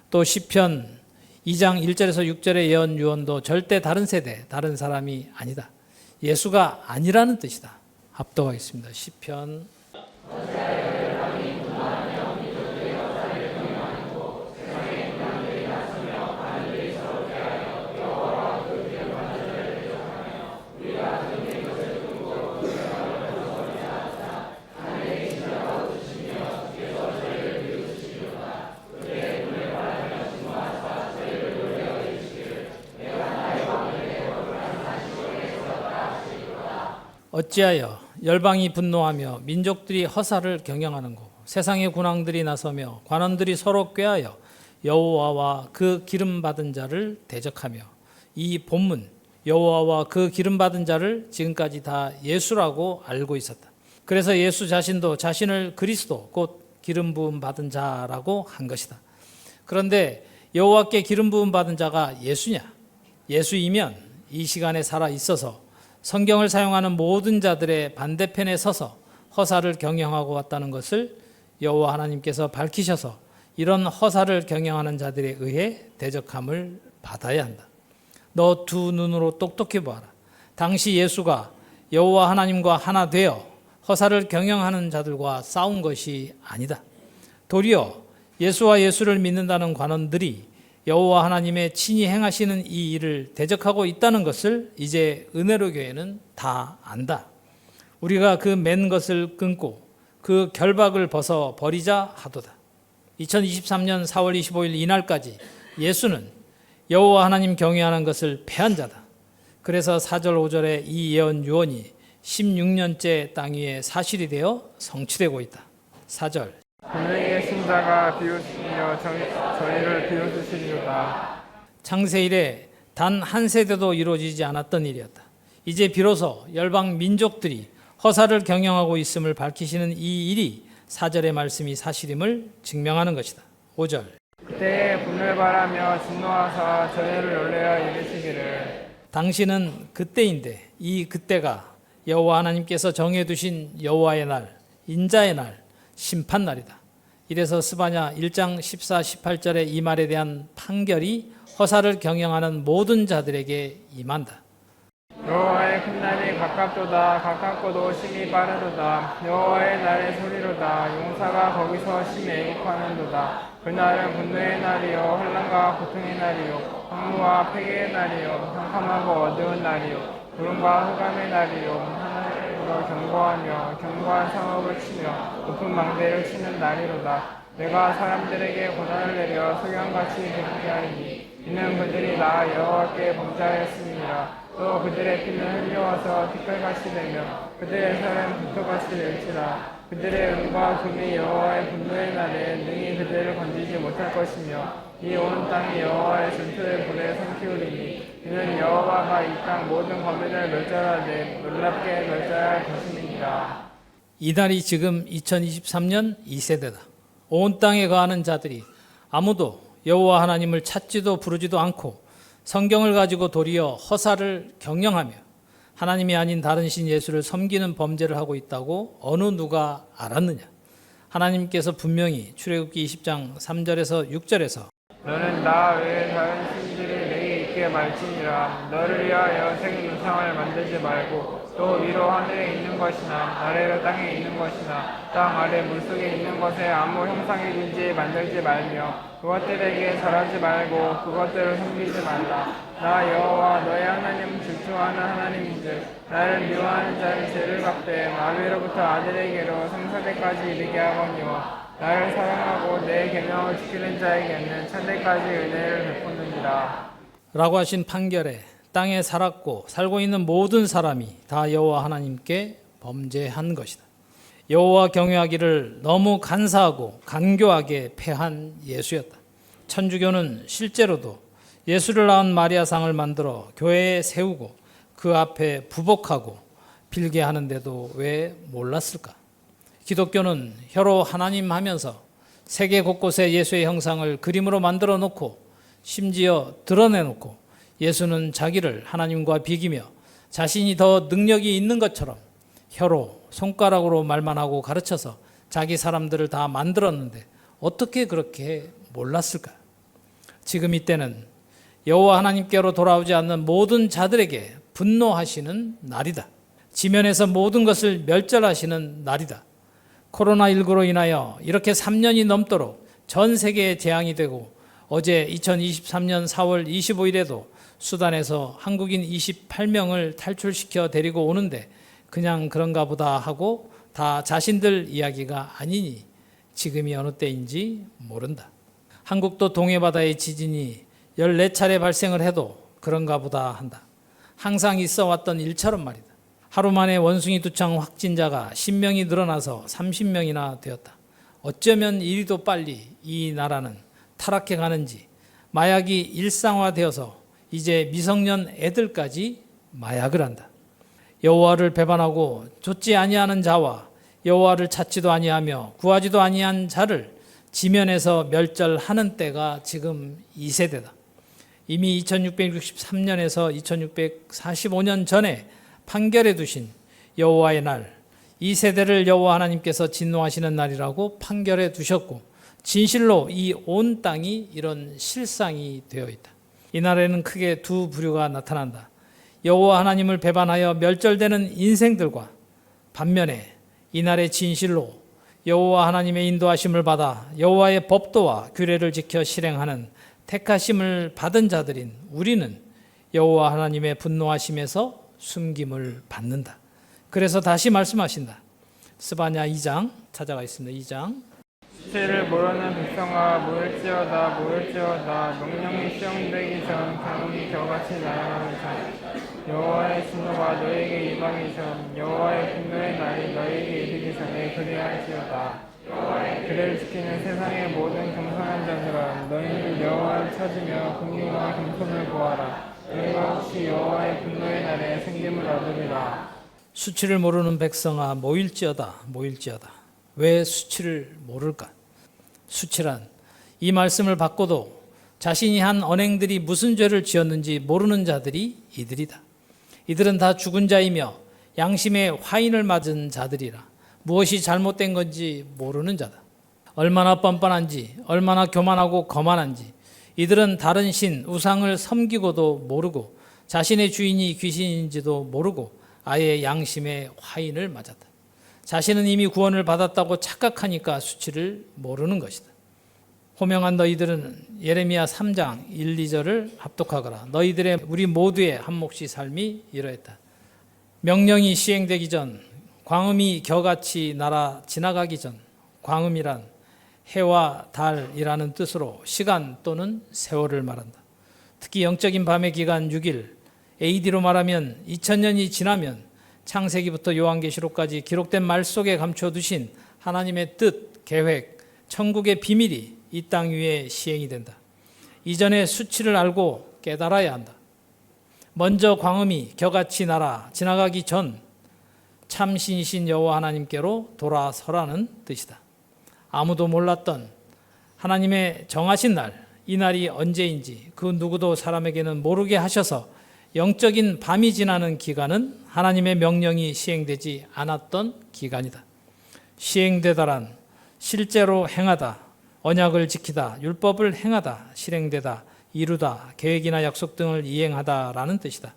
또 시편 2장 1절에서 6절의 예언 유언도 절대 다른 세대, 다른 사람이 아니다. 예수가 아니라는 뜻이다. 합독하겠습니다. 시편 어찌하여 열방이 분노하며 민족들이 허사를 경영하는고 세상의 군왕들이 나서며 관원들이 서로 꾀하여 여호와와 그 기름 받은 자를 대적하며. 이 본문 여호와와 그 기름 받은 자를 지금까지 다 예수라고 알고 있었다. 그래서 예수 자신도 자신을 그리스도 곧 기름 부음 받은 자라고 한 것이다. 그런데 여호와께 기름 부음 받은 자가 예수냐? 예수이면 이 시간에 살아 있어서 성경을 사용하는 모든 자들의 반대편에 서서 허사를 경영하고 왔다는 것을 여호와 하나님께서 밝히셔서 이런 허사를 경영하는 자들에 의해 대적함을 받아야 한다. 너 두 눈으로 똑똑히 보아라. 당시 예수가 여호와 하나님과 하나 되어 허사를 경영하는 자들과 싸운 것이 아니다. 도리어 예수와 예수를 믿는다는 관원들이 여호와 하나님의 친히 행하시는 이 일을 대적하고 있다는 것을 이제 은혜로 교회는 다 안다. 우리가 그 맨 것을 끊고 그 결박을 벗어 버리자 하도다. 2023년 4월 25일 이날까지 예수는 여호와 하나님 경외하는 것을 패한 자다. 그래서 4절 5절의 이 예언 유언이 16년째 땅 위에 사실이 되어 성취되고 있다. 4절 분명히 신자가 비웃으며 저희를 비웃으시리로다. 창세 이래 단 한 세대도 이루어지지 않았던 일이었다. 이제 비로소 열방 민족들이 허사를 경영하고 있음을 밝히시는 이 일이 4절의 말씀이 사실임을 증명하는 것이다. 5절 그때에 분을 바라며 진노하사 저희를 놀래어 이르시기를. 당신은 그때인데 이 그때가 여호와 하나님께서 정해두신 여호와의 날, 인자의 날, 심판날이다. 이래서 스바냐 1장 14, 18절의 이 말에 대한 판결이 허사를 경영하는 모든 자들에게 임한다. 여호와의 큰 날이 가깝도다. 가깝고도 심히 빠르도다. 여호와의 날의 소리로다. 용사가 거기서 심히 애국하는도다. 그날은 분노의 날이요 혼란과 고통의 날이요 황무와 폐괴의 날이요 캄캄하고 어두운 날이요 구름과 흑암의 날이요 하늘으로 경고하며 견고한 성읍을 치며 높은 망대를 치는 날이로다. 내가 사람들에게 고난을 내려 소경같이 베풀게 하리니 이는 그들이 나 여호와께 범죄하였음이니라. 또 그들의 피는 흘려와서 티끌같이 되며 그들의 살은 불토같이 될지라. 그들의 은과 금이 여호와의 분노의 날에 능히 그들을 건지지 못할 것이며 이 온 땅이 여호와의 전투의 불에 삼키우리니 이는 여호와가 이 땅 모든 거민을 멸절하되 놀랍게 멸절할 것임이니라. 이날이 지금 2023년 2세대다. 온 땅에 거하는 자들이 아무도 여호와 하나님을 찾지도 부르지도 않고 성경을 가지고 도리어 허사를 경영하며 하나님이 아닌 다른 신 예수를 섬기는 범죄를 하고 있다고 어느 누가 알았느냐? 하나님께서 분명히 출애굽기 20장 3절에서 6절에서 너는 나 외에 다른 신들이 내게 있게 말지니라. 너를 위하여 생 우상을 만들지 말고 또 위로 하늘에 있는 것이나 아래로 땅에 있는 것이나 땅 아래 물속에 있는 것에 아무 형상이든지 만들지 말며 그것들에게 절하지 말고 그것들을 섬기지 말라. 나 여호와 너의 하나님은 질투하는 하나님인즉 나를 미워하는 자는 죄를 갚되 아비로부터 아들에게로 생사대까지 이르게 하거니와 나를 사랑하고 내 계명을 지키는 자에게는 천대까지 은혜를 베푸느니라. 라고 하신 판결에 땅에 살았고 살고 있는 모든 사람이 다 여호와 하나님께 범죄한 것이다. 여호와 경외하기를 너무 간사하고 간교하게 패한 예수였다. 천주교는 실제로도 예수를 낳은 마리아상을 만들어 교회에 세우고 그 앞에 부복하고 빌게 하는데도 왜 몰랐을까? 기독교는 혀로 하나님 하면서 세계 곳곳에 예수의 형상을 그림으로 만들어 놓고 심지어 드러내놓고 예수는 자기를 하나님과 비기며 자신이 더 능력이 있는 것처럼 혀로 손가락으로 말만 하고 가르쳐서 자기 사람들을 다 만들었는데 어떻게 그렇게 몰랐을까? 지금 이때는 여호와 하나님께로 돌아오지 않는 모든 자들에게 분노하시는 날이다. 지면에서 모든 것을 멸절하시는 날이다. 코로나19로 인하여 이렇게 3년이 넘도록 전 세계에 재앙이 되고 어제 2023년 4월 25일에도 수단에서 한국인 28명을 탈출시켜 데리고 오는데 그냥 그런가 보다 하고 다 자신들 이야기가 아니니 지금이 어느 때인지 모른다. 한국도 동해바다의 지진이 14차례 발생을 해도 그런가 보다 한다. 항상 있어 왔던 일처럼 말이다. 하루 만에 원숭이 두창 확진자가 10명이 늘어나서 30명이나 되었다. 어쩌면 이리도 빨리 이 나라는 타락해 가는지 마약이 일상화되어서 이제 미성년 애들까지 마약을 한다. 여호와를 배반하고 좇지 아니하는 자와 여호와를 찾지도 아니하며 구하지도 아니한 자를 지면에서 멸절하는 때가 지금 이 세대다. 이미 2663년에서 2645년 전에 판결해 두신 여호와의 날, 이 세대를 여호와 하나님께서 진노하시는 날이라고 판결해 두셨고 진실로 이 온 땅이 이런 실상이 되어 있다. 이 날에는 크게 두 부류가 나타난다. 여호와 하나님을 배반하여 멸절되는 인생들과 반면에 이 날의 진실로 여호와 하나님의 인도하심을 받아 여호와의 법도와 규례를 지켜 실행하는 택하심을 받은 자들인 우리는 여호와 하나님의 분노하심에서 숨김을 받는다. 그래서 다시 말씀하신다. 스바냐 2장 찾아가 있습니다. 2장. 수치를 모르는 백성아 모일지어다 모일지어다. 명령이 시행되기 전 강이 겨같이 날아가기 전 여호와의 진노가 너에게 임하기 전 여호와의 분노의 날이 너에게 이르기 전에 그리할지어다. 그를 지키는 세상의 모든 겸손한 자들아 너희는 여호와를 찾으며 긍휼과 겸손을 구하라. 너희가 혹시 여호와의 분노의 날에 생김을 얻으리라. 수치를 모르는 백성아 모일지어다 모일지어다. 왜 수치를 모를까? 수치란 이 말씀을 받고도 자신이 한 언행들이 무슨 죄를 지었는지 모르는 자들이 이들이다. 이들은 다 죽은 자이며 양심의 화인을 맞은 자들이라 무엇이 잘못된 건지 모르는 자다. 얼마나 뻔뻔한지 얼마나 교만하고 거만한지 이들은 다른 신, 우상을 섬기고도 모르고 자신의 주인이 귀신인지도 모르고 아예 양심의 화인을 맞았다. 자신은 이미 구원을 받았다고 착각하니까 수치를 모르는 것이다. 호명한 너희들은 예레미야 3장 1, 2절을 합독하거라. 너희들의 우리 모두의 한 몫이 삶이 이러했다. 명령이 시행되기 전 광음이 겨같이 날아 지나가기 전 광음이란 해와 달이라는 뜻으로 시간 또는 세월을 말한다. 특히 영적인 밤의 기간 6일 AD로 말하면 2000년이 지나면 창세기부터 요한계시록까지 기록된 말 속에 감춰두신 하나님의 뜻, 계획, 천국의 비밀이 이 땅 위에 시행이 된다. 이전에 수치를 알고 깨달아야 한다. 먼저 광음이 겨같이 날아 지나가기 전 참신이신 여호와 하나님께로 돌아서라는 뜻이다. 아무도 몰랐던 하나님의 정하신 날, 이 날이 언제인지 그 누구도 사람에게는 모르게 하셔서 영적인 밤이 지나는 기간은 하나님의 명령이 시행되지 않았던 기간이다. 시행되다란 실제로 행하다, 언약을 지키다, 율법을 행하다, 실행되다, 이루다, 계획이나 약속 등을 이행하다라는 뜻이다.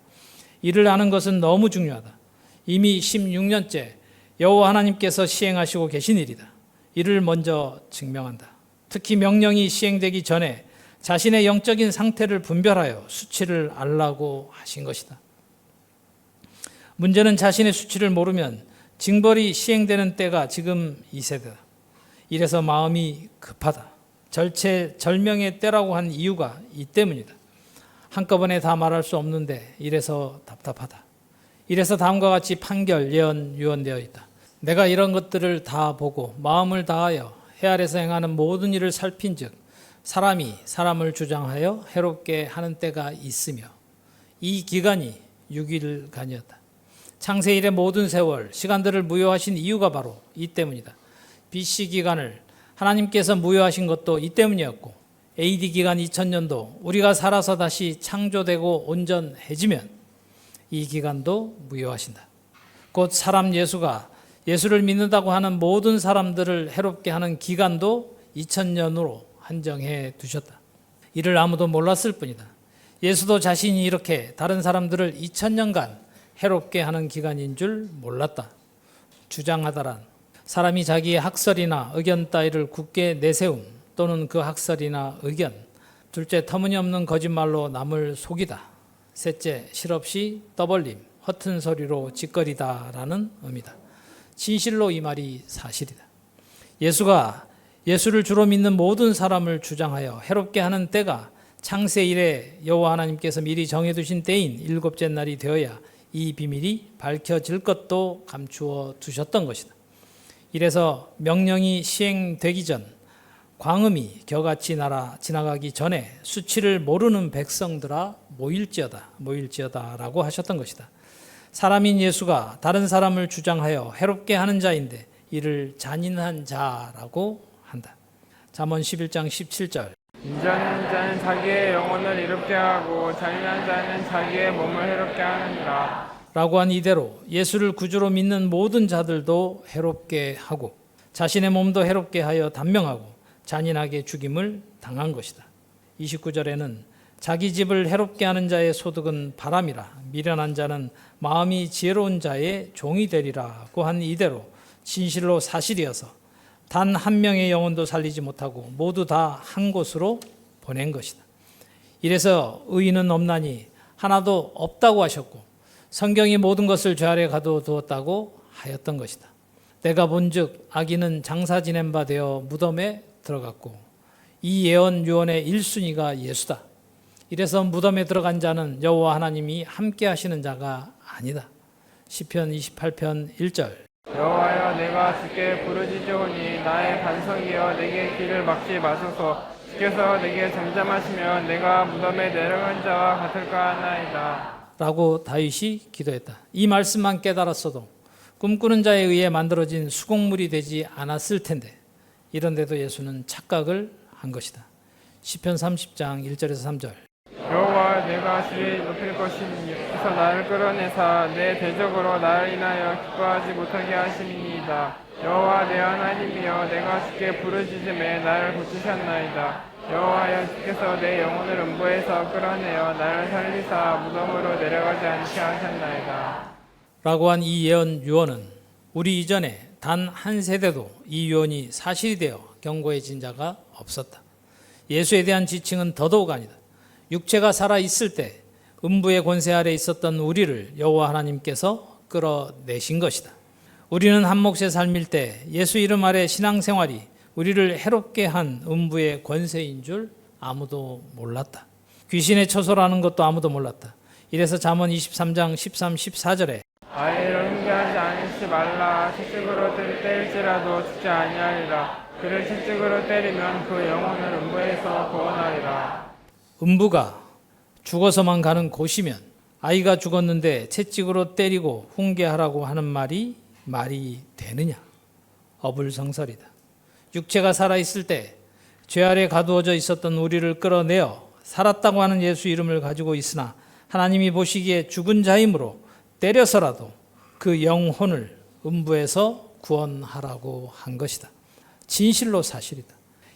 이를 아는 것은 너무 중요하다. 이미 16년째 여호와 하나님께서 시행하시고 계신 일이다. 이를 먼저 증명한다. 특히 명령이 시행되기 전에 자신의 영적인 상태를 분별하여 수치를 알라고 하신 것이다. 문제는 자신의 수치를 모르면 징벌이 시행되는 때가 지금 이 세대다. 이래서 마음이 급하다. 절체절명의 때라고 한 이유가 이 때문이다. 한꺼번에 다 말할 수 없는데 이래서 답답하다. 이래서 다음과 같이 판결, 예언, 유언되어 있다. 내가 이런 것들을 다 보고 마음을 다하여 해 아래서 행하는 모든 일을 살핀즉 사람이 사람을 주장하여 해롭게 하는 때가 있으며 이 기간이 6일간이었다. 창세일의 모든 세월, 시간들을 무효하신 이유가 바로 이 때문이다. BC 기간을 하나님께서 무효하신 것도 이 때문이었고 AD 기간 2000년도 우리가 살아서 다시 창조되고 온전해지면 이 기간도 무효하신다. 곧 사람 예수를 믿는다고 하는 모든 사람들을 해롭게 하는 기간도 2000년으로 한정해 두셨다. 이를 아무도 몰랐을 뿐이다. 예수도 자신이 이렇게 다른 사람들을 2000년간 해롭게 하는 기간인 줄 몰랐다. 주장하다란 사람이 자기의 학설이나 의견 따위를 굳게 내세움 또는 그 학설이나 의견, 둘째 터무니없는 거짓말로 남을 속이다. 셋째 실없이 떠벌림, 허튼 소리로 짓거리다라는 의미다. 진실로 이 말이 사실이다. 예수가 예수를 주로 믿는 모든 사람을 주장하여 해롭게 하는 때가 창세 이래 여호와 하나님께서 미리 정해두신 때인 일곱째 날이 되어야 이 비밀이 밝혀질 것도 감추어 두셨던 것이다. 이래서 명령이 시행되기 전 광음이 겨같이 날아 지나가기 전에 수치를 모르는 백성들아 모일지어다라고 하셨던 것이다. 사람인 예수가 다른 사람을 주장하여 해롭게 하는 자인데 이를 잔인한 자라고 한다. 잠언 11장 17절. 인자는 자는 자기의 영혼을 이롭게 하고 잔인한 자는 자기의 몸을 해롭게 하느니라. 라고 한 이대로 예수를 구주로 믿는 모든 자들도 해롭게 하고 자신의 몸도 해롭게 하여 단명하고 잔인하게 죽임을 당한 것이다. 29절에는 자기 집을 해롭게 하는 자의 소득은 바람이라 미련한 자는 마음이 지혜로운 자의 종이 되리라고 한 이대로 진실로 사실이어서 단 한 명의 영혼도 살리지 못하고 모두 다 한 곳으로 보낸 것이다. 이래서 의인은 없나니 하나도 없다고 하셨고 성경이 모든 것을 죄 아래 가둬두었다고 하였던 것이다. 내가 본즉 악인은 장사 지낸 바 되어 무덤에 들어갔고 이 예언 유언의 1순위가 예수다. 이래서 무덤에 들어간 자는 여호와 하나님이 함께 하시는 자가 아니다. 시편 28편 1절. 여호와여 내가 주께 부르짖으오니 나의 반석이여 내게 길을 막지 마소서. 주께서 내게 잠잠하시면 내가 무덤에 내려간 자와 같을까 하나이다. 라고 다윗이 기도했다. 이 말씀만 깨달았어도 꿈꾸는 자에 의해 만들어진 수공물이 되지 않았을 텐데 이런데도 예수는 착각을 한 것이다. 시편 30장 1절에서 3절. 여호와 내가 주를 높일 것이니 주께서 나를 끌어내사 내 대적으로 나를 인하여 기뻐하지 못하게 하심이니이다. 여호와 내 하나님이여 내가 주께 부르짖음에 나를 고치셨나이다. 여호와여 주께서 내 영혼을 음부에서 끌어내어 나를 살리사 무덤으로 내려가지 않게 하셨나이다. 라고 한 이 예언 유언은 우리 이전에 단 한 세대도 이 유언이 사실이 되어 경고해진 자가 없었다. 예수에 대한 지칭은 더더욱 아니다. 육체가 살아있을 때 음부의 권세 아래 있었던 우리를 여호와 하나님께서 끌어내신 것이다. 우리는 한 몫의 삶일 때 예수 이름 아래 신앙생활이 우리를 해롭게 한 음부의 권세인 줄 아무도 몰랐다. 귀신의 처소라는 것도 아무도 몰랐다. 이래서 잠언 23장 13, 14절에 아이를 훈계하지 않지 말라. 채찍으로 때릴지라도 죽지 아니하리라. 그를 채찍으로 때리면 그 영혼을 음부에서 구원하리라. 음부가 죽어서만 가는 곳이면 아이가 죽었는데 채찍으로 때리고 훈계하라고 하는 말이 되느냐? 어불성설이다. 육체가 살아있을 때 죄 아래 가두어져 있었던 우리를 끌어내어 살았다고 하는 예수 이름을 가지고 있으나 하나님이 보시기에 죽은 자이므로 때려서라도 그 영혼을 음부에서 구원하라고 한 것이다. 진실로 사실이다.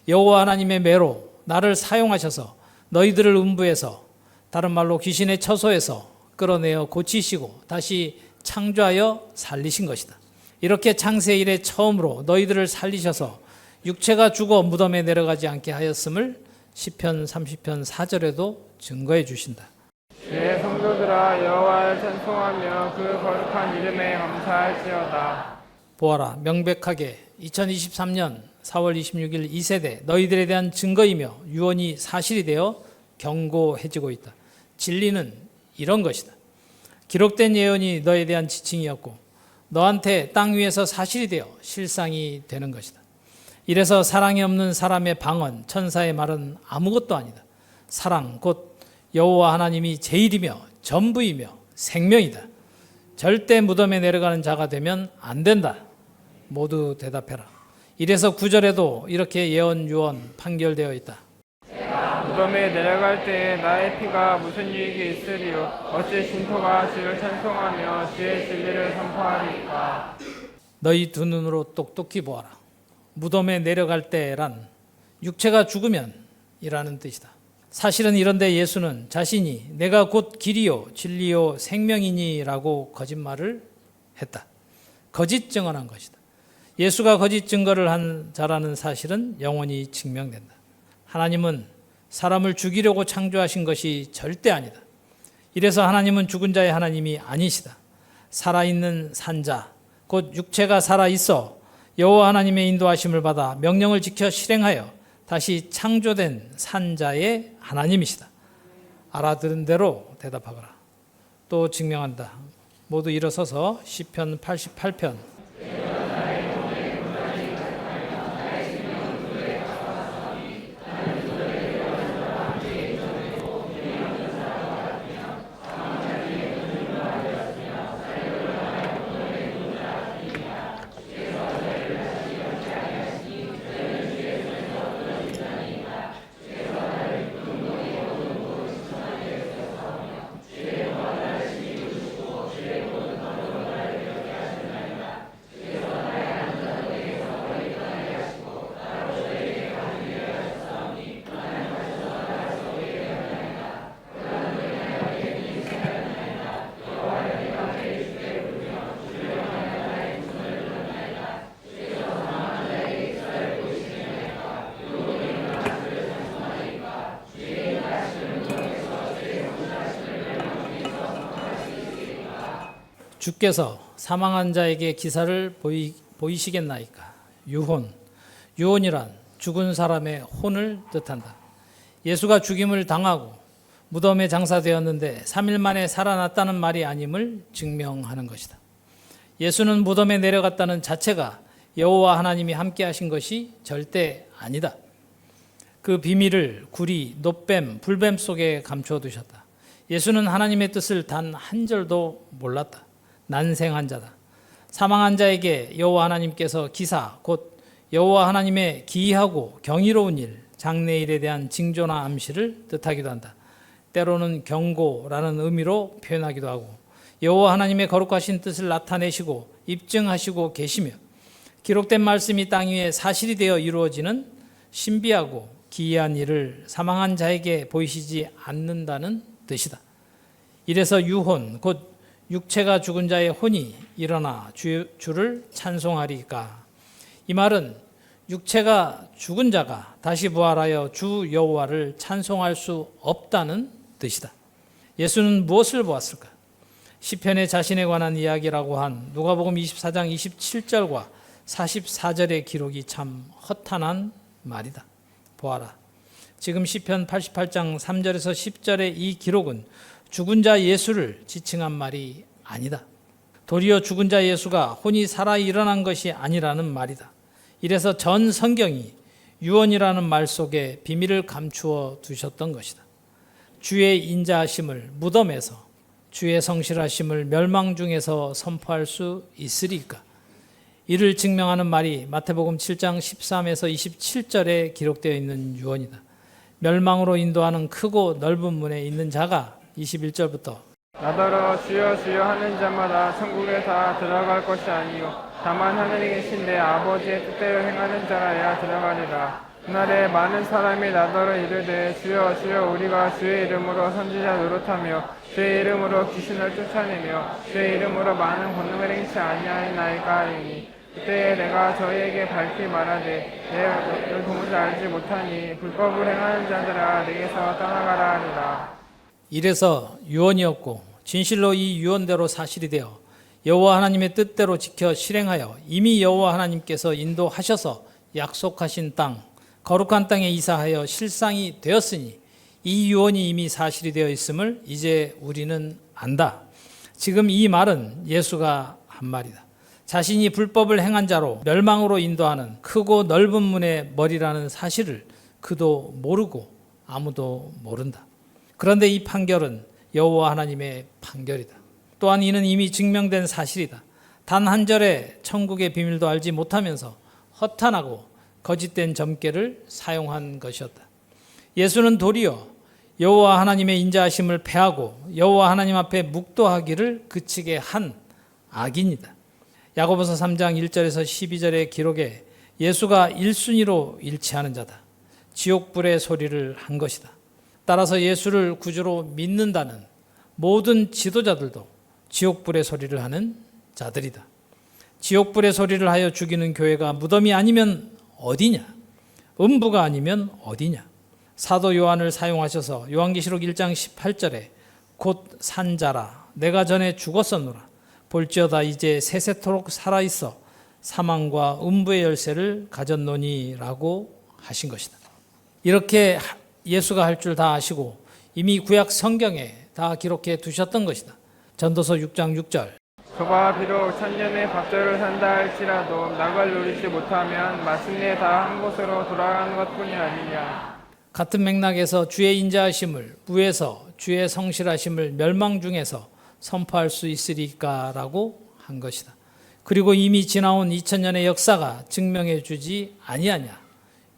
여호와 하나님의 매로 나를 사용하셔서 너희들을 음부에서 다른 말로 귀신의 처소에서 끌어내어 고치시고 다시 창조하여 살리신 것이다. 이렇게 창세 이래 처음으로 너희들을 살리셔서 육체가 죽어 무덤에 내려가지 않게 하였음을 시편 30편 4절에도 증거해 주신다. 주의 성도들아 여호와를 찬송하며 그 거룩한 이름에 감사할지어다. 보아라, 명백하게 2023년 4월 26일 이 세대 너희들에 대한 증거이며 유언이 사실이 되어 경고해지고 있다. 진리는 이런 것이다. 기록된 예언이 너에 대한 지칭이었고 너한테 땅 위에서 사실이 되어 실상이 되는 것이다. 이래서 사랑이 없는 사람의 방언, 천사의 말은 아무것도 아니다. 사랑 곧 여호와 하나님이 제일이며 전부이며 생명이다. 절대 무덤에 내려가는 자가 되면 안 된다. 모두 대답해라. 이래서 9절에도 이렇게 예언 유언 판결되어 있다. 무덤에 내려갈 때에 나의 피가 무슨 유익이 있으리요? 어찌 신토가 주를 찬송하며 주의 진리를 선포하리까? 너희 두 눈으로 똑똑히 보아라. 무덤에 내려갈 때란 육체가 죽으면 이라는 뜻이다. 사실은 이런데 예수는 자신이 내가 곧 길이요 진리요 생명이니라고 거짓말을 했다. 거짓 증언한 것이다. 예수가 거짓 증거를 한 자라는 사실은 영원히 증명된다. 하나님은 사람을 죽이려고 창조하신 것이 절대 아니다. 이래서 하나님은 죽은 자의 하나님이 아니시다. 살아있는 산자, 곧 육체가 살아있어 여호와 하나님의 인도하심을 받아 명령을 지켜 실행하여 다시 창조된 산자의 하나님이시다. 알아들은 대로 대답하거라. 또 증명한다. 모두 일어서서 시편 88편. 주께서 사망한 자에게 기사를 보이시겠나이까. 유혼이란 죽은 사람의 혼을 뜻한다. 예수가 죽임을 당하고 무덤에 장사되었는데 3일 만에 살아났다는 말이 아님을 증명하는 것이다. 예수는 무덤에 내려갔다는 자체가 여호와 하나님이 함께 하신 것이 절대 아니다. 그 비밀을 구리, 놋뱀, 불뱀 속에 감춰두셨다. 예수는 하나님의 뜻을 단 한 절도 몰랐다. 난생한 자다. 사망한 자에게 여호와 하나님께서 기사, 곧 여호와 하나님의 기이하고 경이로운 일, 장래일에 대한 징조나 암시를 뜻하기도 한다. 때로는 경고라는 의미로 표현하기도 하고 여호와 하나님의 거룩하신 뜻을 나타내시고 입증하시고 계시며 기록된 말씀이 땅 위에 사실이 되어 이루어지는 신비하고 기이한 일을 사망한 자에게 보이시지 않는다는 뜻이다. 이래서 유혼, 곧 육체가 죽은 자의 혼이 일어나 주를 찬송하리까. 이 말은 육체가 죽은 자가 다시 부활하여 주 여호와를 찬송할 수 없다는 뜻이다. 예수는 무엇을 보았을까? 시편에 자신에 관한 이야기라고 한 누가복음 24장 27절과 44절의 기록이 참 허탄한 말이다. 보아라. 지금 시편 88장 3절에서 10절의 이 기록은 죽은 자 예수를 지칭한 말이 아니다. 도리어 죽은 자 예수가 혼이 살아 일어난 것이 아니라는 말이다. 이래서 전 성경이 유언이라는 말 속에 비밀을 감추어 두셨던 것이다. 주의 인자하심을 무덤에서, 주의 성실하심을 멸망 중에서 선포할 수 있으리까? 이를 증명하는 말이 마태복음 7장 13에서 27절에 기록되어 있는 유언이다. 멸망으로 인도하는 크고 넓은 문에 있는 자가 21절부터 나더러 주여 주여 하는 자마다 천국에 다 들어갈 것이 아니요 다만 하늘에 계신 내 아버지의 뜻대로 행하는 자라야 들어가리라. 그날에 많은 사람이 나더러 이르되 주여 주여 우리가 주의 이름으로 선지자 노릇하며 주의 이름으로 귀신을 쫓아내며 주의 이름으로 많은 권능을 행치 아니하나이까 하리니 그때 내가 저희에게 밝히 말하되 내가 도무지 알지 못하니 불법을 행하는 자들아 내게서 떠나가라 하리라. 이래서 유언이었고 진실로 이 유언대로 사실이 되어 여호와 하나님의 뜻대로 지켜 실행하여 이미 여호와 하나님께서 인도하셔서 약속하신 땅 거룩한 땅에 이사하여 실상이 되었으니 이 유언이 이미 사실이 되어 있음을 이제 우리는 안다. 지금 이 말은 예수가 한 말이다. 자신이 불법을 행한 자로 멸망으로 인도하는 크고 넓은 문의 머리라는 사실을 그도 모르고 아무도 모른다. 그런데 이 판결은 여호와 하나님의 판결이다. 또한 이는 이미 증명된 사실이다. 단 한 절의 천국의 비밀도 알지 못하면서 허탄하고 거짓된 점괘를 사용한 것이었다. 예수는 도리어 여호와 하나님의 인자하심을 패하고 여호와 하나님 앞에 묵도하기를 그치게 한 악인이다. 야고보서 3장 1절에서 12절의 기록에 예수가 1순위로 일치하는 자다. 지옥불의 소리를 한 것이다. 따라서 예수를 구주로 믿는다는 모든 지도자들도 지옥불의 소리를 하는 자들이다. 지옥불의 소리를 하여 죽이는 교회가 무덤이 아니면 어디냐? 음부가 아니면 어디냐? 사도 요한을 사용하셔서 요한계시록 1장 18절에 곧 산자라 내가 전에 죽었었노라 볼지어다 이제 세세토록 살아있어 사망과 음부의 열쇠를 가졌노니라고 하신 것이다. 이렇게 예수가 할 줄 다 아시고 이미 구약 성경에 다 기록해 두셨던 것이다. 전도서 6장 6절 그가 비록 천년의 밥절을 산다 할지라도 낙을 누리지 못하면 마침내 다 한 곳으로 돌아가는 것뿐이 아니냐. 같은 맥락에서 주의 인자하심을 무에서 주의 성실하심을 멸망 중에서 선포할 수 있으리까라고 한 것이다. 그리고 이미 지나온 2000년의 역사가 증명해 주지 아니하냐.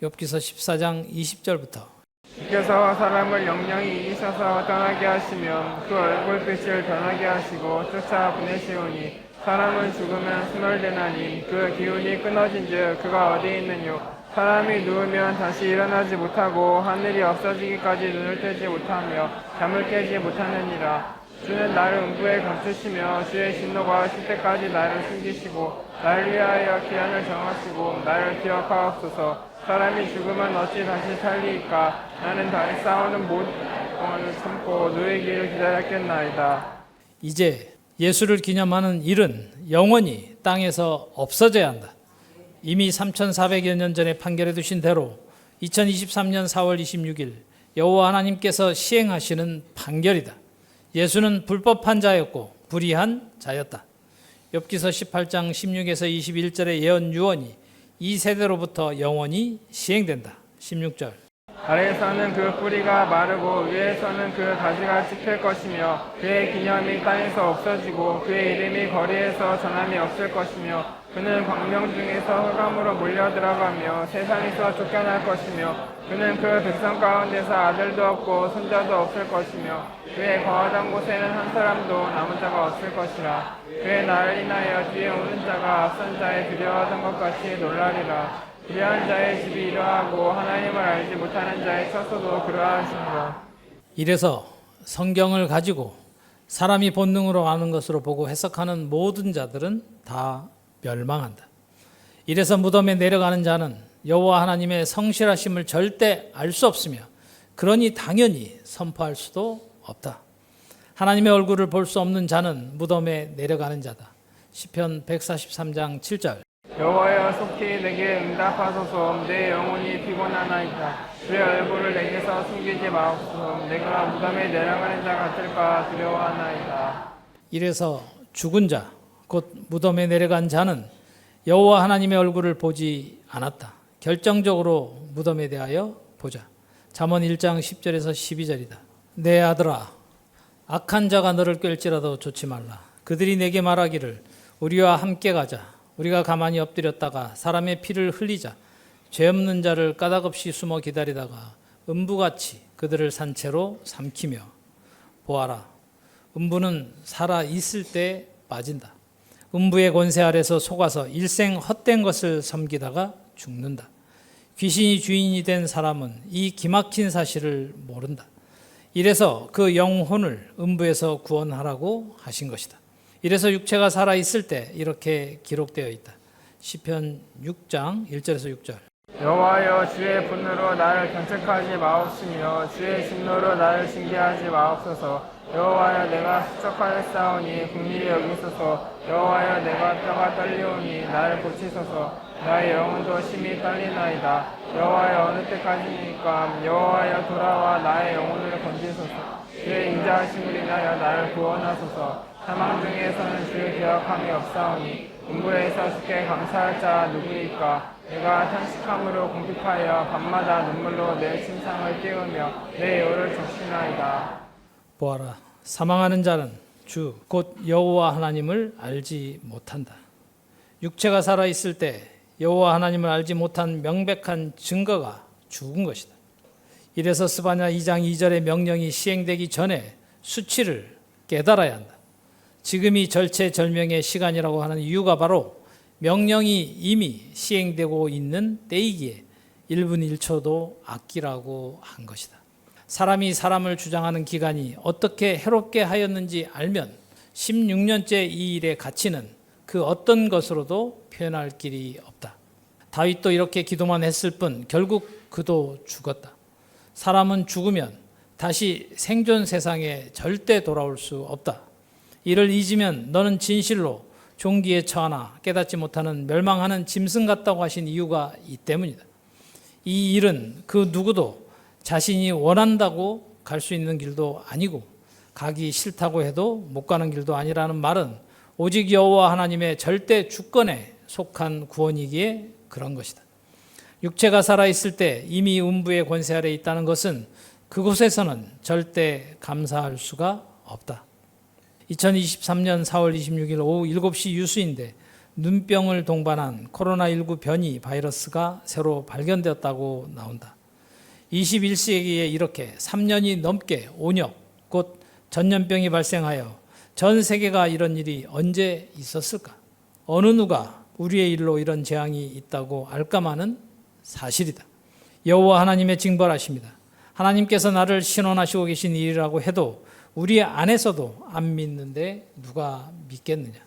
욥기서 14장 20절부터 주께서 사람을 영영히 이기셔서 떠나게 하시면 그 얼굴빛을 변하게 하시고 쫓아 보내시오니 사람은 죽으면 수멸되나니 그 기운이 끊어진즉 그가 어디 있느뇨. 사람이 누우면 다시 일어나지 못하고 하늘이 없어지기까지 눈을 떼지 못하며 잠을 깨지 못하느니라. 주는 나를 음부에 감추시며 주의 진노가 오실 때까지 나를 숨기시고 나를 위하여 기한을 정하시고 나를 기억하옵소서. 사람이 죽으면 어찌 다시 살리이까. 나는 다시 싸우는 모든 동안을 참고 누의 길을 기다렸겠나이다. 이제 예수를 기념하는 일은 영원히 땅에서 없어져야 한다. 이미 3400여 년 전에 판결해 두신 대로 2023년 4월 26일 여호와 하나님께서 시행하시는 판결이다. 예수는 불법한 자였고 불의한 자였다. 욥기서 18장 16에서 21절의 예언 유언이 이 세대로부터 영원히 시행된다. 16절 아래에서는 그 뿌리가 마르고 위에서는 그 가지가 씹힐 것이며 그의 기념이 땅에서 없어지고 그의 이름이 거리에서 전함이 없을 것이며 그는 광명 중에서 흑암으로 몰려 들어가며 세상에서 쫓겨날 것이며 그는 그 백성 가운데서 아들도 없고 손자도 없을 것이며 그의 거하던 곳에는 한 사람도 남은 자가 없을 것이라. 그의 나를 인하여 뒤에 오는 자가 앞선 자의 두려워하던 것 같이 놀라리라. 불의한 자의 집이 이러하고 하나님을 알지 못하는 자의 처소도 그러하시니라. 이래서 성경을 가지고 사람이 본능으로 아는 것으로 보고 해석하는 모든 자들은 다 멸망한다. 이래서 무덤에 내려가는 자는 여호와 하나님의 성실하심을 절대 알 수 없으며 그러니 당연히 선포할 수도 없다. 하나님의 얼굴을 볼 수 없는 자는 무덤에 내려가는 자다. 시편 143장 7절 여호와여 속히 내게 응답하소서. 내 영혼이 피곤하나이다. 주의 얼굴을 내게서 숨기지 마옵소서. 내가 무덤에 내려가는 자 같을까 두려워하나이다. 이래서 죽은 자, 곧 무덤에 내려간 자는 여호와 하나님의 얼굴을 보지 않았다. 결정적으로 무덤에 대하여 보자. 잠언 1장 10절에서 12절이다. 내 아들아, 악한 자가 너를 꿰일지라도 좋지 말라. 그들이 내게 말하기를 우리와 함께 가자. 우리가 가만히 엎드렸다가 사람의 피를 흘리자. 죄 없는 자를 까닭없이 숨어 기다리다가 음부같이 그들을 산채로 삼키며 보아라. 음부는 살아 있을 때 빠진다. 음부의 권세 아래서 속아서 일생 헛된 것을 섬기다가 죽는다. 귀신이 주인이 된 사람은 이 기막힌 사실을 모른다. 이래서 그 영혼을 음부에서 구원하라고 하신 것이다. 이래서 육체가 살아 있을 때 이렇게 기록되어 있다. 시편 6장 1절에서 6절. 여호와여 주의 분노로 나를 경책하지 마옵시며 주의 진노로 나를 징계하지 마옵소서. 여호와여 내가 수척하였사오니 긍휼히 여기소서. 여호와여 내가 뼈가 떨리오니 나를 고치소서. 나의 영혼도 심히 떨리나이다. 여호와여 어느 때까지니까. 여호와여 돌아와 나의 영혼을 건지소서. 주의 인자하심을 인하여 나를 구원하소서. 사망 중에서는 주를 기억함이 없사오니 음부에서 주께 감사할 자 누구이까. 내가 탄식함으로 궁핍하여 밤마다 눈물로 내 침상을 띄우며 내 요를 적시나이다. 보아라, 사망하는 자는 주 곧 여호와 하나님을 알지 못한다. 육체가 살아 있을 때 여호와 하나님을 알지 못한 명백한 증거가 죽은 것이다. 이래서 스바냐 2장 2절의 명령이 시행되기 전에 수치를 깨달아야 한다. 지금이 절체절명의 시간이라고 하는 이유가 바로 명령이 이미 시행되고 있는 때이기에 1분 1초도 아끼라고 한 것이다. 사람이 사람을 주장하는 기간이 어떻게 해롭게 하였는지 알면 16년째 이 일의 가치는 그 어떤 것으로도 표현할 길이 없다. 다윗도 이렇게 기도만 했을 뿐 결국 그도 죽었다. 사람은 죽으면 다시 생존 세상에 절대 돌아올 수 없다. 이를 잊으면 너는 진실로 종기에 처하나 깨닫지 못하는 멸망하는 짐승 같다고 하신 이유가 이 때문이다. 이 일은 그 누구도 자신이 원한다고 갈 수 있는 길도 아니고 가기 싫다고 해도 못 가는 길도 아니라는 말은 오직 여호와 하나님의 절대 주권에 속한 구원이기에 그런 것이다. 육체가 살아있을 때 이미 음부의 권세 아래 있다는 것은 그곳에서는 절대 감사할 수가 없다. 2023년 4월 26일 오후 7시 유수인데 눈병을 동반한 코로나19 변이 바이러스가 새로 발견되었다고 나온다. 21세기에 이렇게 3년이 넘게 온역, 곧 전염병이 발생하여 전 세계가 이런 일이 언제 있었을까? 어느 누가 우리의 일로 이런 재앙이 있다고 알까마는 사실이다. 여호와 하나님의 징벌하십니다. 하나님께서 나를 신원하시고 계신 일이라고 해도 우리 안에서도 안 믿는데 누가 믿겠느냐?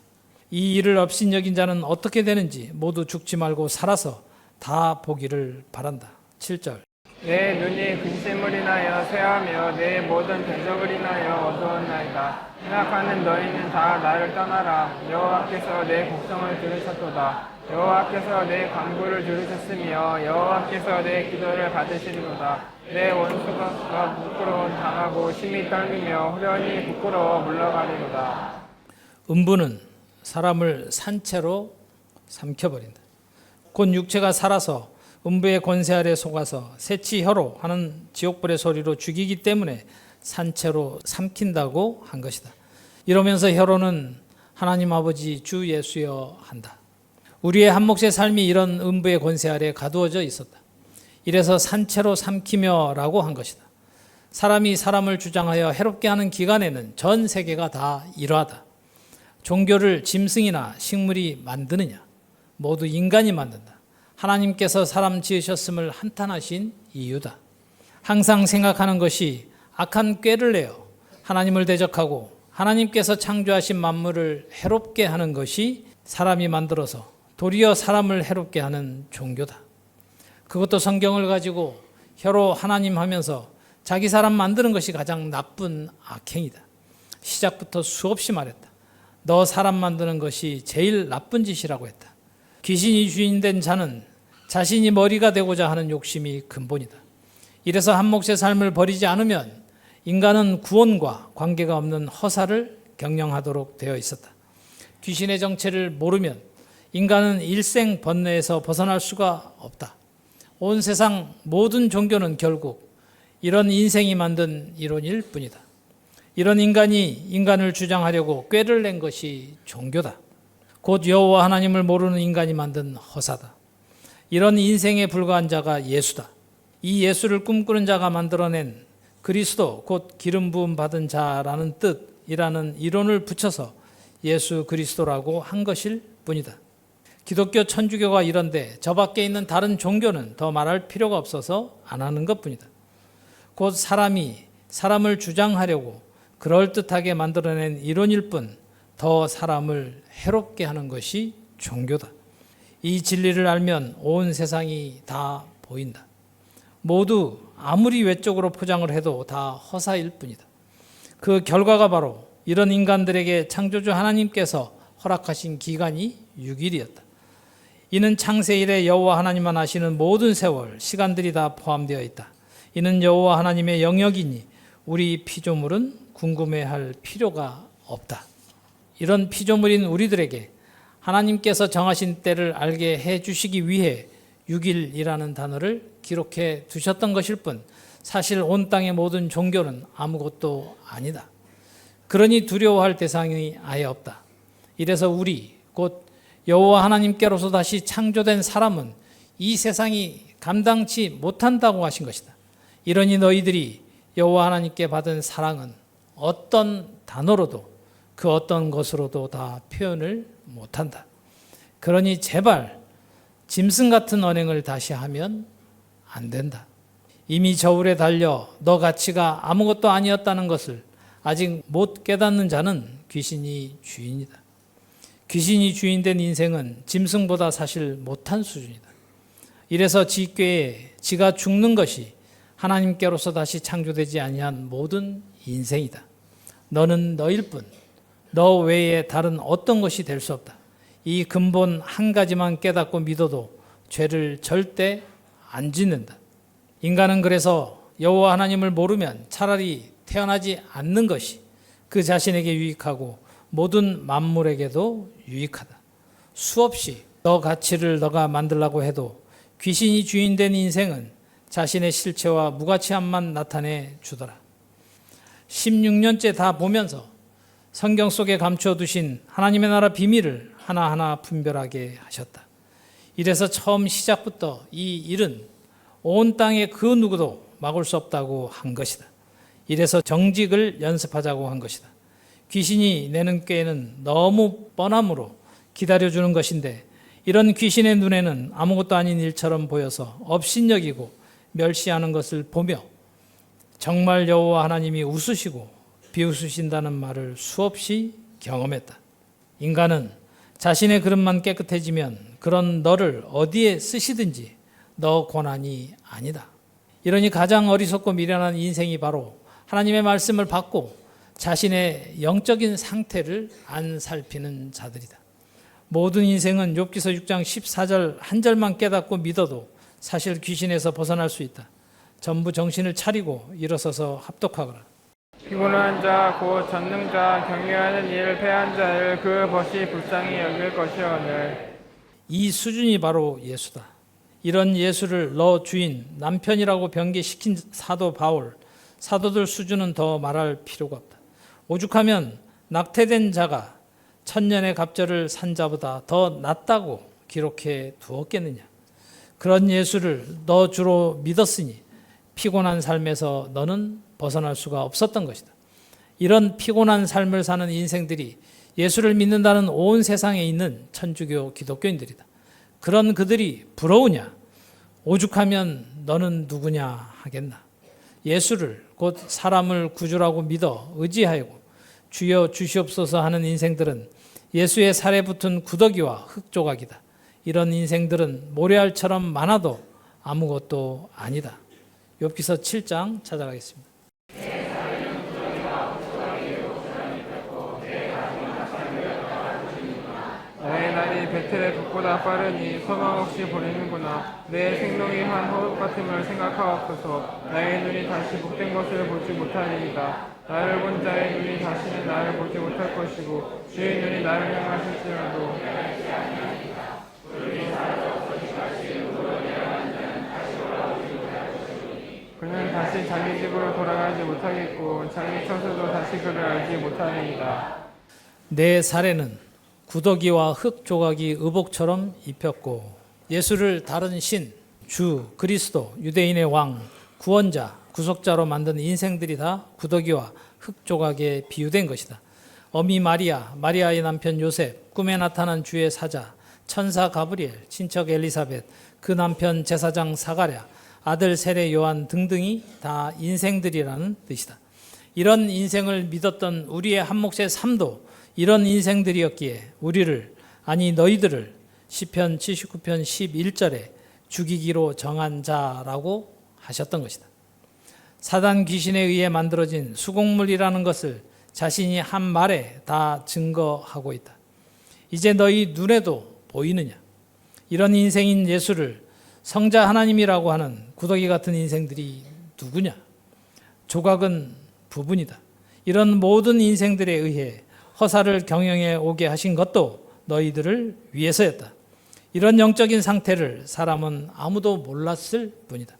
이 일을 업신여긴 자는 어떻게 되는지 모두 죽지 말고 살아서 다 보기를 바란다. 7절. 내 눈이 근심을 인하여 쇠하며 내 모든 대적을 인하여 어두웠나이다. 생각하는 너희는 다 나를 떠나라. 여호와께서 내 곡성을 들으셨도다. 여호와께서 내 간구를 들으셨으며 여호와께서 내 기도를 받으시리로다. 내 원수가 부끄러운 당하고 심히 떨리며 후련히 부끄러워 물러가리로다. 음부는 사람을 산채로 삼켜버린다. 곧 육체가 살아서 음부의 권세 아래 속아서 새치혀로 하는 지옥불의 소리로 죽이기 때문에 산채로 삼킨다고 한 것이다. 이러면서 혀로는 하나님 아버지 주 예수여 한다. 우리의 한 몫의 삶이 이런 음부의 권세 아래 가두어져 있었다. 이래서 산채로 삼키며라고 한 것이다. 사람이 사람을 주장하여 해롭게 하는 기간에는 전 세계가 다 이러하다. 종교를 짐승이나 식물이 만드느냐? 모두 인간이 만든다. 하나님께서 사람 지으셨음을 한탄하신 이유다. 항상 생각하는 것이 악한 꾀를 내어 하나님을 대적하고 하나님께서 창조하신 만물을 해롭게 하는 것이 사람이 만들어서 도리어 사람을 해롭게 하는 종교다. 그것도 성경을 가지고 혀로 하나님 하면서 자기 사람 만드는 것이 가장 나쁜 악행이다. 시작부터 수없이 말했다. 너 사람 만드는 것이 제일 나쁜 짓이라고 했다. 귀신이 주인된 자는 자신이 머리가 되고자 하는 욕심이 근본이다. 이래서 한 몫의 삶을 버리지 않으면 인간은 구원과 관계가 없는 허사를 경영하도록 되어 있었다. 귀신의 정체를 모르면 인간은 일생 번뇌에서 벗어날 수가 없다. 온 세상 모든 종교는 결국 이런 인생이 만든 이론일 뿐이다. 이런 인간이 인간을 주장하려고 꾀를 낸 것이 종교다. 곧 여호와 하나님을 모르는 인간이 만든 허사다. 이런 인생에 불과한 자가 예수다. 이 예수를 꿈꾸는 자가 만들어낸 그리스도 곧 기름 부음 받은 자라는 뜻이라는 이론을 붙여서 예수 그리스도라고 한 것일 뿐이다. 기독교 천주교가 이런데 저 밖에 있는 다른 종교는 더 말할 필요가 없어서 안 하는 것뿐이다. 곧 사람이 사람을 주장하려고 그럴듯하게 만들어낸 이론일 뿐 더 사람을 해롭게 하는 것이 종교다. 이 진리를 알면 온 세상이 다 보인다. 모두 아무리 외적으로 포장을 해도 다 허사일 뿐이다. 그 결과가 바로 이런 인간들에게 창조주 하나님께서 허락하신 기간이 6일이었다. 이는 창세 이래 여호와 하나님만 아시는 모든 세월, 시간들이 다 포함되어 있다. 이는 여호와 하나님의 영역이니 우리 피조물은 궁금해할 필요가 없다. 이런 피조물인 우리들에게 하나님께서 정하신 때를 알게 해주시기 위해 6일이라는 단어를 기록해 두셨던 것일 뿐 사실 온 땅의 모든 종교는 아무것도 아니다. 그러니 두려워할 대상이 아예 없다. 이래서 우리 곧 여호와 하나님께로서 다시 창조된 사람은 이 세상이 감당치 못한다고 하신 것이다. 이러니 너희들이 여호와 하나님께 받은 사랑은 어떤 단어로도 그 어떤 것으로도 다 표현을 못한다. 그러니 제발 짐승 같은 언행을 다시 하면 안 된다. 이미 저울에 달려 너 가치가 아무것도 아니었다는 것을 아직 못 깨닫는 자는 귀신이 주인이다. 귀신이 주인된 인생은 짐승보다 사실 못한 수준이다. 이래서 지 꾀에 지가 죽는 것이 하나님께로서 다시 창조되지 아니한 모든 인생이다. 너는 너일 뿐, 너 외에 다른 어떤 것이 될 수 없다. 이 근본 한 가지만 깨닫고 믿어도 죄를 절대 안 짓는다. 인간은 그래서 여호와 하나님을 모르면 차라리 태어나지 않는 것이 그 자신에게 유익하고 모든 만물에게도 유익하다. 수없이 너 가치를 너가 만들라고 해도 귀신이 주인된 인생은 자신의 실체와 무가치함만 나타내 주더라. 16년째 다 보면서 성경 속에 감춰두신 하나님의 나라 비밀을 하나하나 분별하게 하셨다. 이래서 처음 시작부터 이 일은 온 땅의 그 누구도 막을 수 없다고 한 것이다. 이래서 정직을 연습하자고 한 것이다. 귀신이 내는 꾀는 너무 뻔함으로 기다려주는 것인데 이런 귀신의 눈에는 아무것도 아닌 일처럼 보여서 업신여기고 멸시하는 것을 보며 정말 여호와 하나님이 웃으시고 비웃으신다는 말을 수없이 경험했다. 인간은 자신의 그릇만 깨끗해지면 그런 너를 어디에 쓰시든지 너 고난이 아니다. 이러니 가장 어리석고 미련한 인생이 바로 하나님의 말씀을 받고 자신의 영적인 상태를 안 살피는 자들이다. 모든 인생은 욥기서 6장 14절 한 절만 깨닫고 믿어도 사실 귀신에서 벗어날 수 있다. 전부 정신을 차리고 일어서서 합독하거라. 피곤한 자, 곧 전능자, 경외하는 이를 패한 자를 그 벗이 불쌍히 여길 것이오늘. 이 수준이 바로 예수다. 이런 예수를 너 주인, 남편이라고 변개시킨 사도 바울, 사도들 수준은 더 말할 필요가 없다. 오죽하면 낙태된 자가 천년의 갑절을 산 자보다 더 낫다고 기록해 두었겠느냐. 그런 예수를 너 주로 믿었으니 피곤한 삶에서 너는 벗어날 수가 없었던 것이다. 이런 피곤한 삶을 사는 인생들이 예수를 믿는다는 온 세상에 있는 천주교 기독교인들이다. 그런 그들이 부러우냐? 오죽하면 너는 누구냐 하겠나? 예수를 곧 사람을 구주라고 믿어 의지하고 주여 주시옵소서 하는 인생들은 예수의 살에 붙은 구더기와 흙조각이다. 이런 인생들은 모래알처럼 많아도 아무것도 아니다. 욥기서 7장 찾아가겠습니다. 나의 날이 베텔의 북보다 빠르니 소망 없이 보내는구나. 내 생명이 한 호흡 같음을 생각하옵소서. 나의 눈이 다시 복된 것을 보지 못하리이다. 나를 본 자의 눈이 다시는 나를 보지 못할 것이고 주의 눈이 나를 향하실지라도 그는 다시 자기 집으로 돌아가지 못하겠고 자기 처소도 다시 그를 알지 못하리이다. 내 살에는 구더기와 흙 조각이 의복처럼 입혔고 예수를 다른 신, 주, 그리스도, 유대인의 왕, 구원자, 구속자로 만든 인생들이 다 구더기와 흙 조각에 비유된 것이다. 어미 마리아, 마리아의 남편 요셉, 꿈에 나타난 주의 사자, 천사 가브리엘, 친척 엘리사벳, 그 남편 제사장 사가랴, 아들 세례 요한 등등이 다 인생들이라는 뜻이다. 이런 인생을 믿었던 우리의 한 몫의 삶도 이런 인생들이었기에 우리를, 아니 너희들을 시편 79편 11절에 죽이기로 정한 자라고 하셨던 것이다. 사단 귀신에 의해 만들어진 수곡물이라는 것을 자신이 한 말에 다 증거하고 있다. 이제 너희 눈에도 보이느냐? 이런 인생인 예수를 성자 하나님이라고 하는 구더기 같은 인생들이 누구냐? 조각은 부분이다. 이런 모든 인생들에 의해 허사를 경영해 오게 하신 것도 너희들을 위해서였다. 이런 영적인 상태를 사람은 아무도 몰랐을 뿐이다.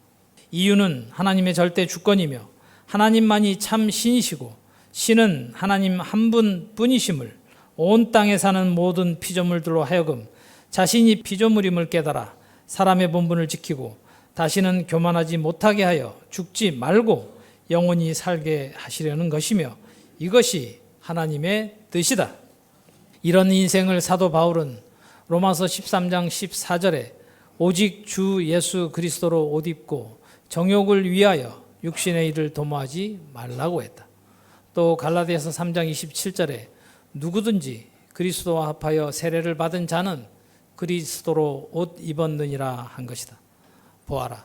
이유는 하나님의 절대 주권이며 하나님만이 참 신이시고 신은 하나님 한 분뿐이심을 온 땅에 사는 모든 피조물들로 하여금 자신이 피조물임을 깨달아 사람의 본분을 지키고 다시는 교만하지 못하게 하여 죽지 말고 영원히 살게 하시려는 것이며 이것이 하나님의 뜻이다. 이런 인생을 사도 바울은 로마서 13장 14절에 오직 주 예수 그리스도로 옷 입고 정욕을 위하여 육신의 일을 도모하지 말라고 했다. 또 갈라디아서 3장 27절에 누구든지 그리스도와 합하여 세례를 받은 자는 그리스도로 옷 입었느니라 한 것이다. 보아라.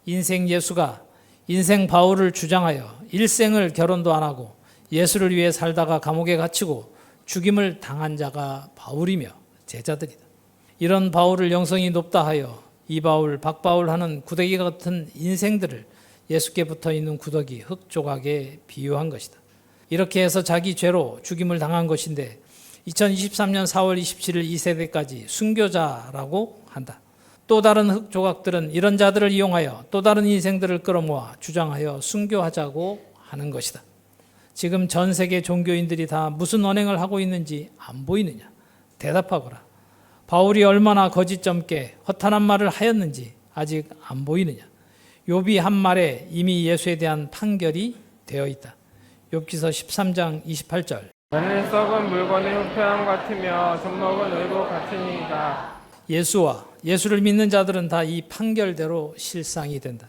인생 예수가 인생 바울을 주장하여 일생을 결혼도 안 하고 예수를 위해 살다가 감옥에 갇히고 죽임을 당한 자가 바울이며 제자들이다. 이런 바울을 영성이 높다 하여 이 바울, 박 바울 하는 구더기 같은 인생들을 예수께 붙어 있는 구더기 흙 조각에 비유한 것이다. 이렇게 해서 자기 죄로 죽임을 당한 것인데 2023년 4월 27일 이 세대까지 순교자라고 한다. 또 다른 흙 조각들은 이런 자들을 이용하여 또 다른 인생들을 끌어모아 주장하여 순교하자고 하는 것이다. 지금 전 세계 종교인들이 다 무슨 언행을 하고 있는지 안 보이느냐? 대답하거라. 바울이 얼마나 거짓점게 허탄한 말을 하였는지 아직 안 보이느냐? 욥이 한 말에 이미 예수에 대한 판결이 되어 있다. 욥기서 13장 28절. 나는 썩은 물건의 후패함 같으며 젖먹은 의복 같으니이다. 예수와 예수를 믿는 자들은 다 이 판결대로 실상이 된다.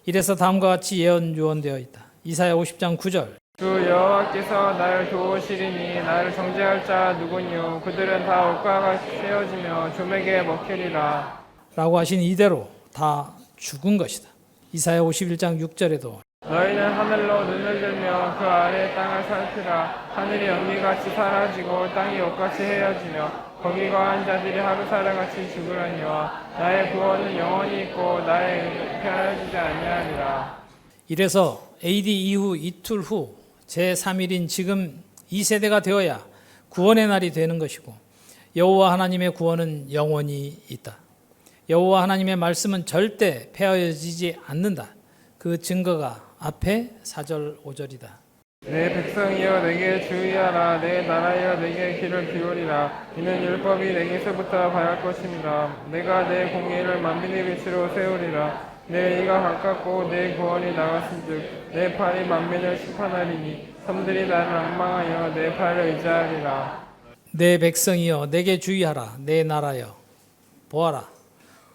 이래서 다음과 같이 예언 유언되어 있다. 이사야 50장 9절. 주 여호와께서 나를 도우시리니 나를 정죄할 자 누구뇨? 그들은 다 옷과 같이 세어지며 좀에게 먹히리라. 라고 하신 이대로 다 죽은 것이다. 이사야 51장 6절에도 너희는 하늘로 눈을 들며 그 아래 땅을 살피라. 하늘이 연기같이 사라지고 땅이 옷같이 헤어지며 거기 거한 자들이 하루살아같이 죽으려니와 나의 구원은 영원히 있고 나의 편해지지 아니하리라. 이래서 AD 이후 이틀 후 제3일인 지금 2세대가 되어야 구원의 날이 되는 것이고 여호와 하나님의 구원은 영원히 있다. 여호와 하나님의 말씀은 절대 폐하여지지 않는다. 그 증거가 앞에 4절 5절이다. 내 백성이여 내게 주의하라. 내 나라여 내게 귀를 기울이라. 이는 율법이 내게서부터 바랄 것입니다. 내가 내 공의를 만민의 빛으로 세우리라. 내 의가 가깝고 내 구원이 나갔은즉 내 팔이 만민을 심판하리니 섬들이 나를 앙망하여 내 팔을 의지하리라. 내 백성이여 내게 주의하라. 내 나라여 보아라.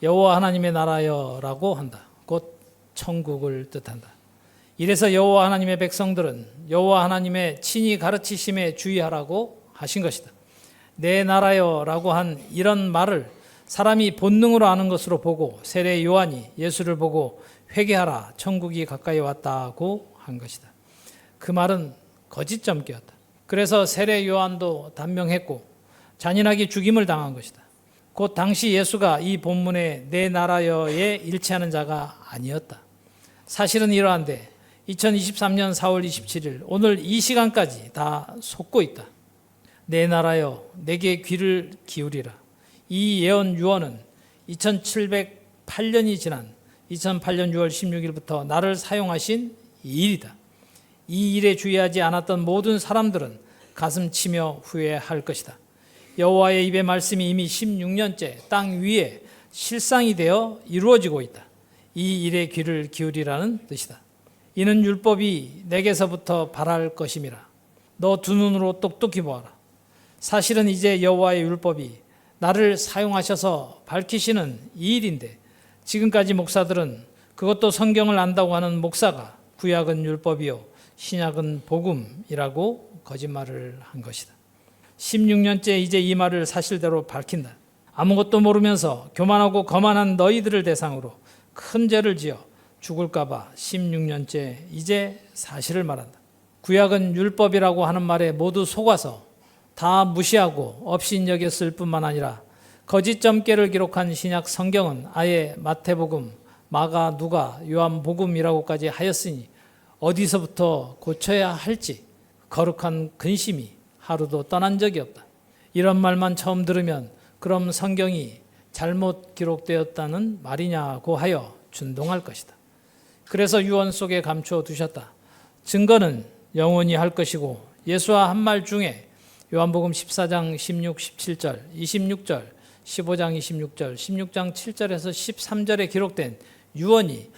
여호와 하나님의 나라여라고 한다. 곧 천국을 뜻한다. 이래서 여호와 하나님의 백성들은 여호와 하나님의 친히 가르치심에 주의하라고 하신 것이다. 내 나라여라고 한 이런 말을 사람이 본능으로 아는 것으로 보고 세례 요한이 예수를 보고 회개하라 천국이 가까이 왔다고 한 것이다. 그 말은 거짓점괘였다. 그래서 세례 요한도 단명했고 잔인하게 죽임을 당한 것이다. 곧 당시 예수가 이 본문의 내 나라여에 일치하는 자가 아니었다. 사실은 이러한데 2023년 4월 27일 오늘 이 시간까지 다 속고 있다. 내 나라여 내게 귀를 기울이라. 이 예언 유언은 2708년이 지난 2008년 6월 16일부터 나를 사용하신 이 일이다. 이 일에 주의하지 않았던 모든 사람들은 가슴 치며 후회할 것이다. 여호와의 입의 말씀이 이미 16년째 땅 위에 실상이 되어 이루어지고 있다. 이 일에 귀를 기울이라는 뜻이다. 이는 율법이 내게서부터 발할 것임이라. 너 두 눈으로 똑똑히 보아라. 사실은 이제 여호와의 율법이 나를 사용하셔서 밝히시는 이 일인데 지금까지 목사들은 그것도 성경을 안다고 하는 목사가 구약은 율법이요 신약은 복음이라고 거짓말을 한 것이다. 16년째 이제 이 말을 사실대로 밝힌다. 아무것도 모르면서 교만하고 거만한 너희들을 대상으로 큰 죄를 지어 죽을까 봐 16년째 이제 사실을 말한다. 구약은 율법이라고 하는 말에 모두 속아서 다 무시하고 업신여겼을 뿐만 아니라 거짓점괘를 기록한 신약 성경은 아예 마태복음, 마가, 누가, 요한복음이라고까지 하였으니 어디서부터 고쳐야 할지 거룩한 근심이 하루도 떠난 적이 없다. 이런 말만 처음 들으면 그럼 성경이 잘못 기록되었다는 말이냐고 하여 준동할 것이다. 그래서 유언 속에 감추어 두셨다. 증거는 영원히 할 것이고 예수와 한 말 중에 요한복음 14장 16, 17절, 26절, 15장 26절, 16장 7절에서 13절에 기록된 유언이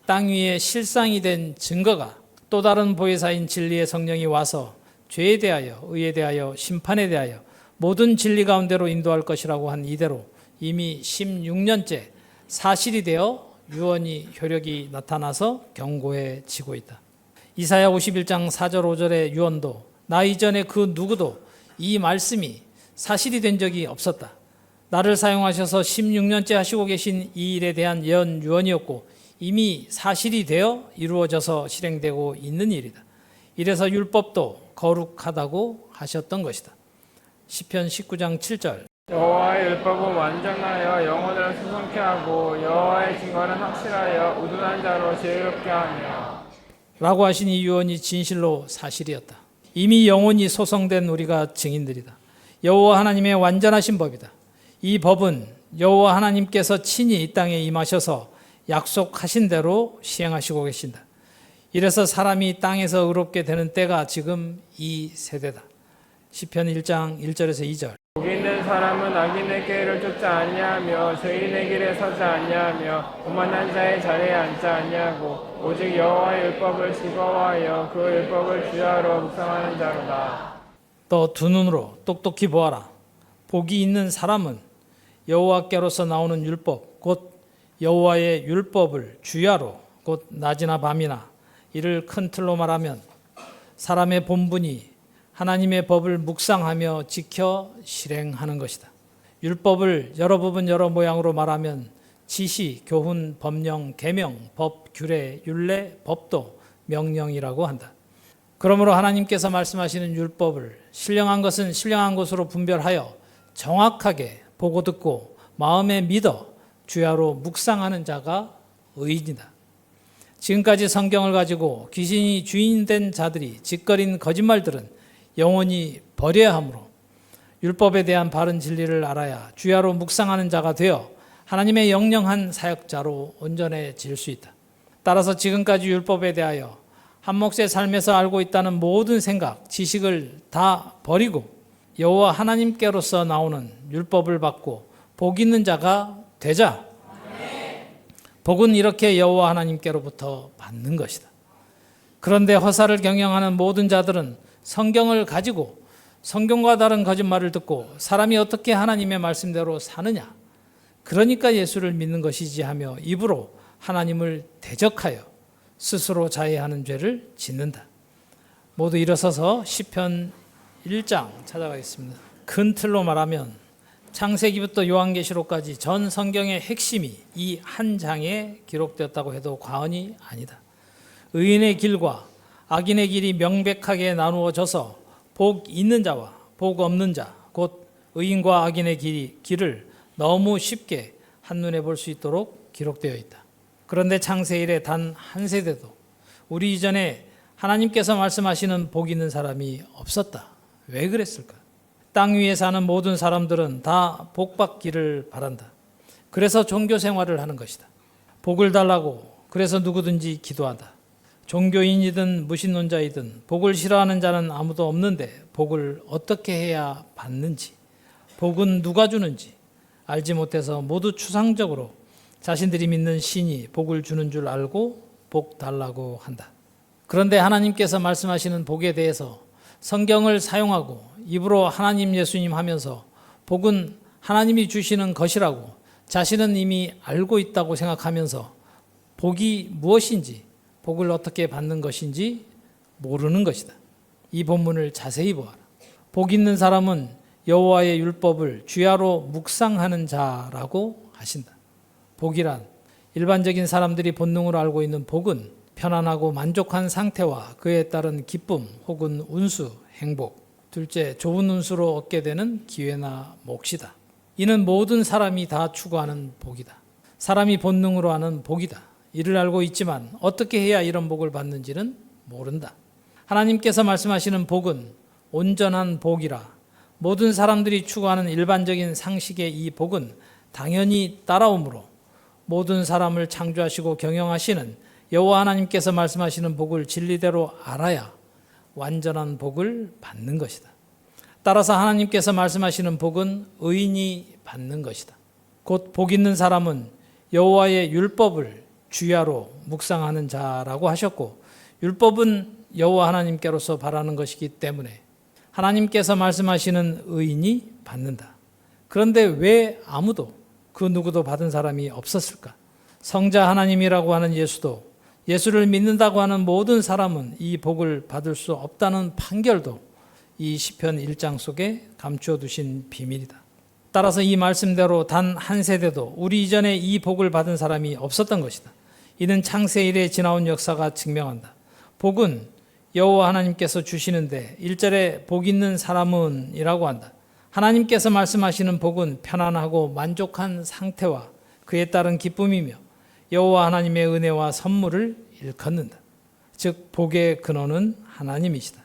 땅 위에 실상이 된 증거가 또 다른 보혜사인 진리의 성령이 와서 죄에 대하여, 의에 대하여, 심판에 대하여 모든 진리 가운데로 인도할 것이라고 한 이대로 이미 16년째 사실이 되어 유언이 효력이 나타나서 경고해지고 있다. 이사야 51장 4절 5절의 유언도 나 이전에 그 누구도 이 말씀이 사실이 된 적이 없었다. 나를 사용하셔서 16년째 하시고 계신 이 일에 대한 예언 유언이었고 이미 사실이 되어 이루어져서 실행되고 있는 일이다. 이래서 율법도 거룩하다고 하셨던 것이다. 시편 19장 7절 여호와의 율법은 완전하여 영혼을 수송케 하고 여호와의 증거는 확실하여 우둔한 자로 지혜롭게 하며 라고 하신 이 유언이 진실로 사실이었다. 이미 영혼이 소성된 우리가 증인들이다. 여호와 하나님의 완전하신 법이다. 이 법은 여호와 하나님께서 친히 이 땅에 임하셔서 약속하신 대로 시행하시고 계신다. 이래서 사람이 땅에서 의롭게 되는 때가 지금 이 세대다. 시편 1장 1절에서 2절 복 있는 사람은 악인의 길을 쫓지 아니하며 죄인의 길에 서지 아니하며 오만한 자의 자리에 앉지 아니하고 오직 여호와의 율법을 즐거워하여 그 율법을 주야로 묵상하는 자로다. 또 두 눈으로 똑똑히 보아라. 복이 있는 사람은 여호와께로서 나오는 율법 곧 여호와의 율법을 주야로 곧 낮이나 밤이나 이를 큰 틀로 말하면 사람의 본분이 하나님의 법을 묵상하며 지켜 실행하는 것이다. 율법을 여러 부분 여러 모양으로 말하면 지시, 교훈, 법령, 계명, 법, 규례, 율례, 법도, 명령이라고 한다. 그러므로 하나님께서 말씀하시는 율법을 신령한 것은 신령한 것으로 분별하여 정확하게 보고 듣고 마음에 믿어 주야로 묵상하는 자가 의인이다. 지금까지 성경을 가지고 귀신이 주인된 자들이 짓거린 거짓말들은 영원히 버려야 하므로 율법에 대한 바른 진리를 알아야 주야로 묵상하는 자가 되어 하나님의 영영한 사역자로 온전해질 수 있다. 따라서 지금까지 율법에 대하여 한 몫의 삶에서 알고 있다는 모든 생각, 지식을 다 버리고 여호와 하나님께로서 나오는 율법을 받고 복 있는 자가 되자. 복은 이렇게 여호와 하나님께로부터 받는 것이다. 그런데 허사를 경영하는 모든 자들은 성경을 가지고 성경과 다른 거짓말을 듣고 사람이 어떻게 하나님의 말씀대로 사느냐, 그러니까 예수를 믿는 것이지 하며 입으로 하나님을 대적하여 스스로 자해하는 죄를 짓는다. 모두 일어서서 시편 1장 찾아가겠습니다. 큰 틀로 말하면 창세기부터 요한계시록까지 전 성경의 핵심이 이 한 장에 기록되었다고 해도 과언이 아니다. 의인의 길과 악인의 길이 명백하게 나누어져서 복 있는 자와 복 없는 자, 곧 의인과 악인의 길을 너무 쉽게 한눈에 볼 수 있도록 기록되어 있다. 그런데 창세 이래 단 한 세대도 우리 이전에 하나님께서 말씀하시는 복 있는 사람이 없었다. 왜 그랬을까? 땅 위에 사는 모든 사람들은 다 복받기를 바란다. 그래서 종교 생활을 하는 것이다. 복을 달라고 그래서 누구든지 기도한다. 종교인이든 무신론자이든 복을 싫어하는 자는 아무도 없는데 복을 어떻게 해야 받는지, 복은 누가 주는지 알지 못해서 모두 추상적으로 자신들이 믿는 신이 복을 주는 줄 알고 복 달라고 한다. 그런데 하나님께서 말씀하시는 복에 대해서 성경을 사용하고 입으로 하나님 예수님 하면서 복은 하나님이 주시는 것이라고 자신은 이미 알고 있다고 생각하면서 복이 무엇인지, 복을 어떻게 받는 것인지 모르는 것이다. 이 본문을 자세히 보아라. 복 있는 사람은 여호와의 율법을 주야로 묵상하는 자라고 하신다. 복이란 일반적인 사람들이 본능으로 알고 있는 복은 편안하고 만족한 상태와 그에 따른 기쁨 혹은 운수, 행복, 둘째 좋은 운수로 얻게 되는 기회나 몫이다. 이는 모든 사람이 다 추구하는 복이다. 사람이 본능으로 하는 복이다. 이를 알고 있지만 어떻게 해야 이런 복을 받는지는 모른다. 하나님께서 말씀하시는 복은 온전한 복이라 모든 사람들이 추구하는 일반적인 상식의 이 복은 당연히 따라오므로 모든 사람을 창조하시고 경영하시는 여호와 하나님께서 말씀하시는 복을 진리대로 알아야 완전한 복을 받는 것이다. 따라서 하나님께서 말씀하시는 복은 의인이 받는 것이다. 곧 복 있는 사람은 여호와의 율법을 주야로 묵상하는 자라고 하셨고, 율법은 여호와 하나님께로서 바라는 것이기 때문에 하나님께서 말씀하시는 의인이 받는다. 그런데 왜 아무도 그 누구도 받은 사람이 없었을까? 성자 하나님이라고 하는 예수도, 예수를 믿는다고 하는 모든 사람은 이 복을 받을 수 없다는 판결도 이 시편 1장 속에 감추어 두신 비밀이다. 따라서 이 말씀대로 단 한 세대도 우리 이전에 이 복을 받은 사람이 없었던 것이다. 이는 창세 이래 지나온 역사가 증명한다. 복은 여호와 하나님께서 주시는데 1절에 복 있는 사람은 이라고 한다. 하나님께서 말씀하시는 복은 편안하고 만족한 상태와 그에 따른 기쁨이며 여호와 하나님의 은혜와 선물을 일컫는다. 즉 복의 근원은 하나님이시다.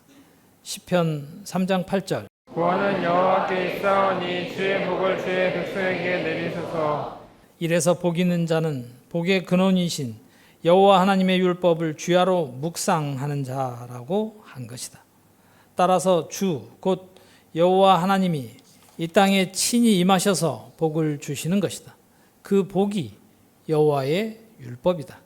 시편 3장 8절. 구원은 여호와께 있사오니 주의 복을 주의 백성에게 내리소서. 이래서 복 있는 자는 복의 근원이신 여호와 하나님의 율법을 주야로 묵상하는 자라고 한 것이다. 따라서 주 곧 여호와 하나님이 이 땅에 친히 임하셔서 복을 주시는 것이다. 그 복이 여호와의 율법이다.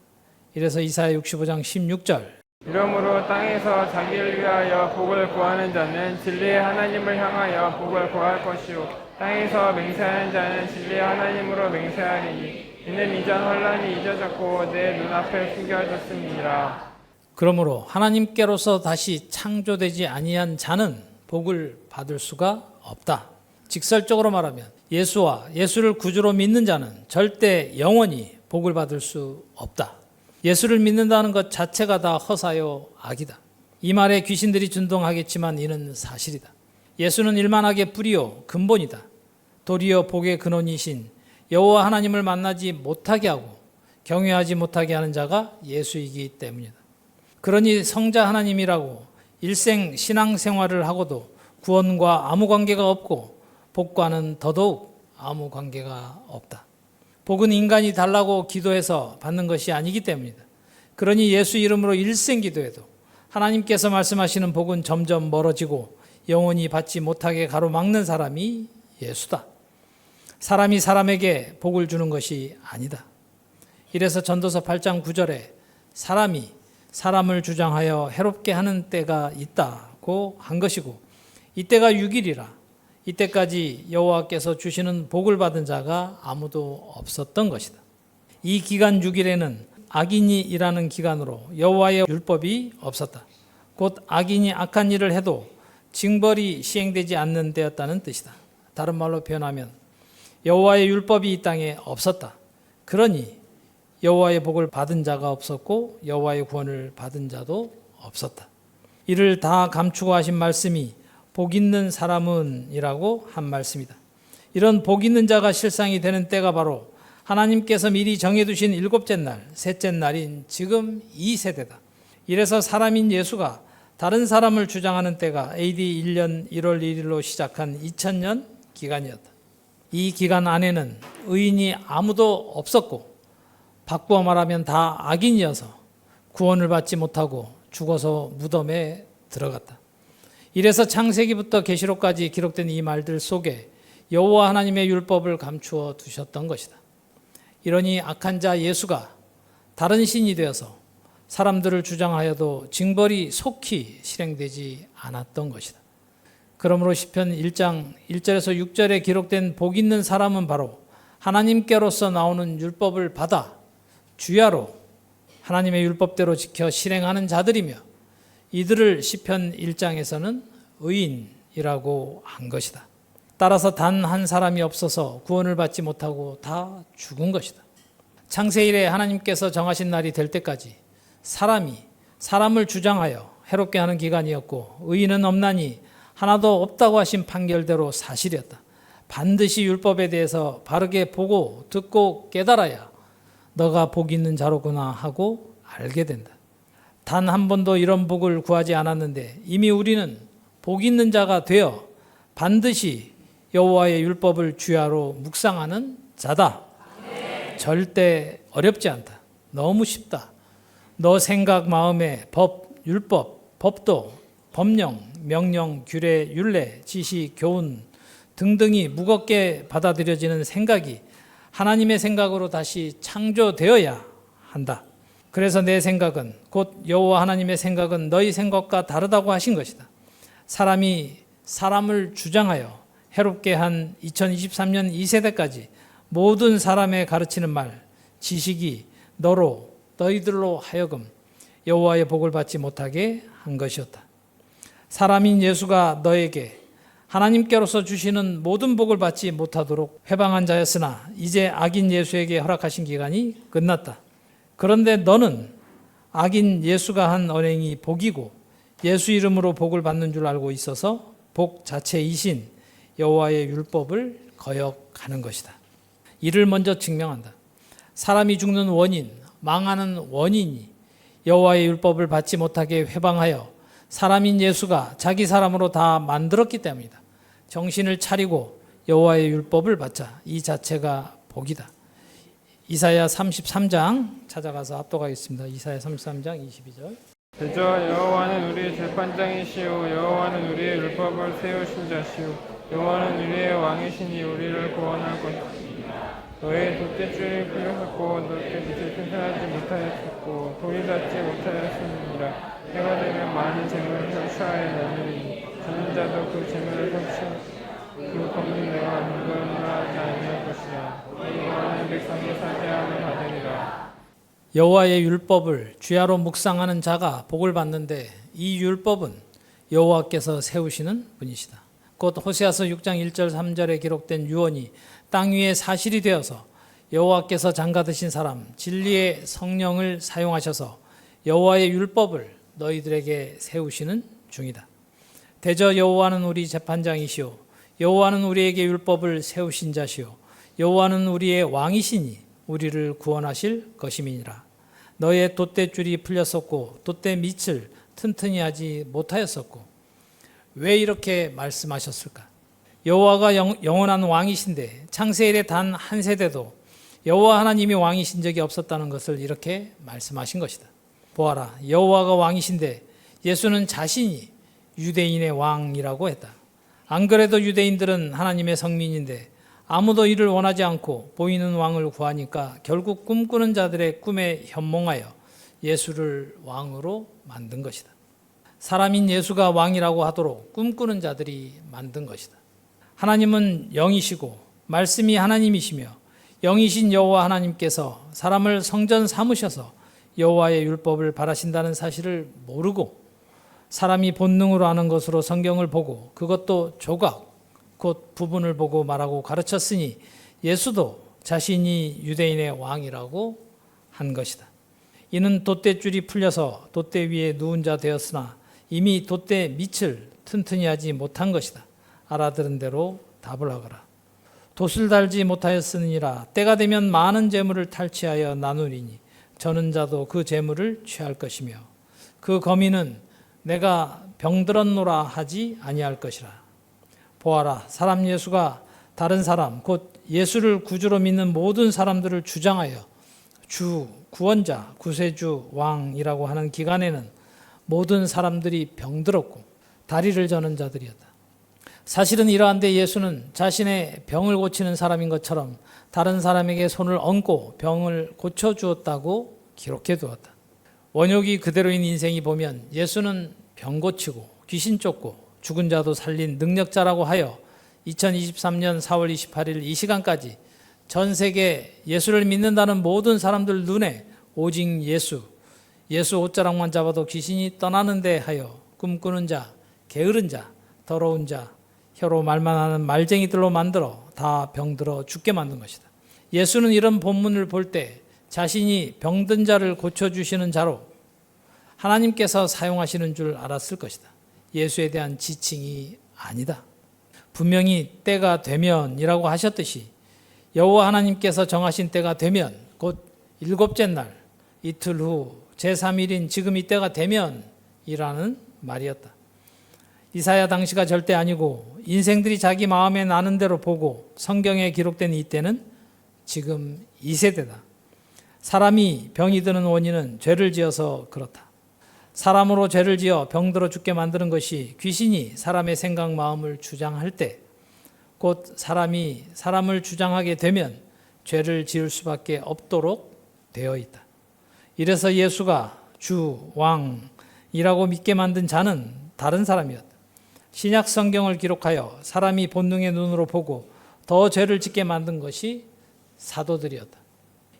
이래서 이사야 65장 16절. 이러므로 땅에서 자기를 위하여 복을 구하는 자는 진리의 하나님을 향하여 복을 구할 것이요 땅에서 맹세하는 자는 진리의 하나님으로 맹세하리니 이는 이전 혼란이 잊어졌고 내 눈앞에 숨겨졌습니다. 그러므로 하나님께로서 다시 창조되지 아니한 자는 복을 받을 수가 없다. 직설적으로 말하면 예수와 예수를 구주로 믿는 자는 절대 영원히 복을 받을 수 없다. 예수를 믿는다는 것 자체가 다 허사요 악이다. 이 말에 귀신들이 준동하겠지만 이는 사실이다. 예수는 일만하게 뿌리요 근본이다. 도리어 복의 근원이신 여호와 하나님을 만나지 못하게 하고 경외하지 못하게 하는 자가 예수이기 때문이다. 그러니 성자 하나님이라고 일생 신앙생활을 하고도 구원과 아무 관계가 없고 복과는 더더욱 아무 관계가 없다. 복은 인간이 달라고 기도해서 받는 것이 아니기 때문이다. 그러니 예수 이름으로 일생 기도해도 하나님께서 말씀하시는 복은 점점 멀어지고 영원히 받지 못하게 가로막는 사람이 예수다. 사람이 사람에게 복을 주는 것이 아니다. 이래서 전도서 8장 9절에 사람이 사람을 주장하여 해롭게 하는 때가 있다고 한 것이고 이때가 6일이라 이때까지 여호와께서 주시는 복을 받은 자가 아무도 없었던 것이다. 이 기간 6일에는 악인이 일하는 기간으로 여호와의 율법이 없었다. 곧 악인이 악한 일을 해도 징벌이 시행되지 않는 때였다는 뜻이다. 다른 말로 표현하면 여호와의 율법이 이 땅에 없었다. 그러니 여호와의 복을 받은 자가 없었고 여호와의 구원을 받은 자도 없었다. 이를 다 감추고 하신 말씀이 복 있는 사람은 이라고 한 말씀이다. 이런 복 있는 자가 실상이 되는 때가 바로 하나님께서 미리 정해두신 일곱째 날, 셋째 날인 지금 이 세대다. 이래서 사람인 예수가 다른 사람을 주장하는 때가 AD 1년 1월 1일로 시작한 2000년 기간이었다. 이 기간 안에는 의인이 아무도 없었고 바꾸어 말하면 다 악인이어서 구원을 받지 못하고 죽어서 무덤에 들어갔다. 이래서 창세기부터 계시록까지 기록된 이 말들 속에 여호와 하나님의 율법을 감추어 두셨던 것이다. 이러니 악한 자 예수가 다른 신이 되어서 사람들을 주장하여도 징벌이 속히 실행되지 않았던 것이다. 그러므로 시편 1장 1절에서 6절에 기록된 복 있는 사람은 바로 하나님께로서 나오는 율법을 받아 주야로 하나님의 율법대로 지켜 실행하는 자들이며 이들을 시편 1장에서는 의인이라고 한 것이다. 따라서 단 한 사람이 없어서 구원을 받지 못하고 다 죽은 것이다. 창세 이래 하나님께서 정하신 날이 될 때까지 사람이 사람을 주장하여 해롭게 하는 기간이었고 의인은 없나니 하나도 없다고 하신 판결대로 사실이었다. 반드시 율법에 대해서 바르게 보고 듣고 깨달아야 너가 복 있는 자로구나 하고 알게 된다. 단 한 번도 이런 복을 구하지 않았는데 이미 우리는 복 있는 자가 되어 반드시 여호와의 율법을 주야로 묵상하는 자다. 절대 어렵지 않다. 너무 쉽다. 너 생각 마음에 법, 율법, 법도, 법령, 명령, 규례, 율례, 지시, 교훈 등등이 무겁게 받아들여지는 생각이 하나님의 생각으로 다시 창조되어야 한다. 그래서 내 생각은 곧 여호와 하나님의 생각은 너희 생각과 다르다고 하신 것이다. 사람이 사람을 주장하여 해롭게 한 2023년 이 세대까지 모든 사람의 가르치는 말 지식이 너희들로 하여금 여호와의 복을 받지 못하게 한 것이었다. 사람인 예수가 너에게 하나님께로서 주시는 모든 복을 받지 못하도록 회방한 자였으나 이제 악인 예수에게 허락하신 기간이 끝났다. 그런데 너는 악인 예수가 한 언행이 복이고 예수 이름으로 복을 받는 줄 알고 있어서 복 자체이신 여호와의 율법을 거역하는 것이다. 이를 먼저 증명한다. 사람이 죽는 원인, 망하는 원인이 여호와의 율법을 받지 못하게 회방하여 사람인 예수가 자기 사람으로 다 만들었기 때문이다. 정신을 차리고 여호와의 율법을 받자. 이 자체가 복이다. 이사야 33장 찾아가서 압독하겠습니다. 이사야 33장 22절. 대저 여호와는 우리의 재판장이시오. 여호와는 우리의 율법을 세우신 자시오. 여호와는 우리의 왕이시니 우리를 구원할 것이니라. 너의 돛대줄이 풀렸었고 너의 밑을 튼튼하지 못하였었고 돌이 닿지 못하였느니라. 해가 되면 많은 재물을 섭취하여 나누리니 주는 자도 그 재물을 섭취그 법은 내가 물건하지 아니할 것이라. 여호와는 백성의 사죄함을 받으리라. 여호와의 율법을 주야로 묵상하는 자가 복을 받는데 이 율법은 여호와께서 세우시는 분이시다. 곧 호세아서 6장 1절 3절에 기록된 유언이 땅 위에 사실이 되어서 여호와께서 장가드신 사람 진리의 성령을 사용하셔서 여호와의 율법을 너희들에게 세우시는 중이다. 대저 여호와는 우리 재판장이시오. 여호와는 우리에게 율법을 세우신 자시오. 여호와는 우리의 왕이시니 우리를 구원하실 것임이니라. 너의 돛대줄이 풀렸었고 돛대 밑을 튼튼히 하지 못하였었고. 왜 이렇게 말씀하셨을까? 여호와가 영원한 왕이신데 창세 이래 단 한 세대도 여호와 하나님이 왕이신 적이 없었다는 것을 이렇게 말씀하신 것이다. 보아라, 여호와가 왕이신데 예수는 자신이 유대인의 왕이라고 했다. 안 그래도 유대인들은 하나님의 성민인데 아무도 이를 원하지 않고 보이는 왕을 구하니까 결국 꿈꾸는 자들의 꿈에 현몽하여 예수를 왕으로 만든 것이다. 사람인 예수가 왕이라고 하도록 꿈꾸는 자들이 만든 것이다. 하나님은 영이시고 말씀이 하나님이시며 영이신 여호와 하나님께서 사람을 성전 삼으셔서 여호와의 율법을 바라신다는 사실을 모르고 사람이 본능으로 아는 것으로 성경을 보고 그것도 조각 곧 부분을 보고 말하고 가르쳤으니 예수도 자신이 유대인의 왕이라고 한 것이다. 이는 돛대줄이 풀려서 돛대 위에 누운 자 되었으나 이미 돛대 밑을 튼튼히 하지 못한 것이다. 알아들은 대로 답을 하거라. 돛을 달지 못하였으니라. 때가 되면 많은 재물을 탈취하여 나누리니 저는 자도 그 재물을 취할 것이며 그 거민은 내가 병들었노라 하지 아니할 것이라. 보아라, 사람 예수가 다른 사람 곧 예수를 구주로 믿는 모든 사람들을 주장하여 주, 구원자, 구세주, 왕이라고 하는 기간에는 모든 사람들이 병들었고 다리를 저는 자들이었다. 사실은 이러한데 예수는 자신의 병을 고치는 사람인 것처럼 다른 사람에게 손을 얹고 병을 고쳐주었다고 기록해 두었다. 원욕이 그대로인 인생이 보면 예수는 병 고치고 귀신 쫓고 죽은 자도 살린 능력자라고 하여 2023년 4월 28일 이 시간까지 전 세계 예수를 믿는다는 모든 사람들 눈에 오직 예수 옷자락만 잡아도 귀신이 떠나는데 하여 꿈꾸는 자, 게으른 자, 더러운 자, 혀로 말만 하는 말쟁이들로 만들어 다 병들어 죽게 만든 것이다. 예수는 이런 본문을 볼 때 자신이 병든 자를 고쳐주시는 자로 하나님께서 사용하시는 줄 알았을 것이다. 예수에 대한 지칭이 아니다. 분명히 때가 되면이라고 하셨듯이 여호와 하나님께서 정하신 때가 되면 곧 일곱째 날 이틀 후 제3일인 지금 이때가 되면이라는 말이었다. 이사야 당시가 절대 아니고 인생들이 자기 마음에 나는 대로 보고 성경에 기록된 이때는 지금 이 세대다. 사람이 병이 드는 원인은 죄를 지어서 그렇다. 사람으로 죄를 지어 병들어 죽게 만드는 것이 귀신이 사람의 생각 마음을 주장할 때 곧 사람이 사람을 주장하게 되면 죄를 지을 수밖에 없도록 되어 있다. 이래서 예수가 주, 왕이라고 믿게 만든 자는 다른 사람이었다. 신약 성경을 기록하여 사람이 본능의 눈으로 보고 더 죄를 짓게 만든 것이 사도들이었다.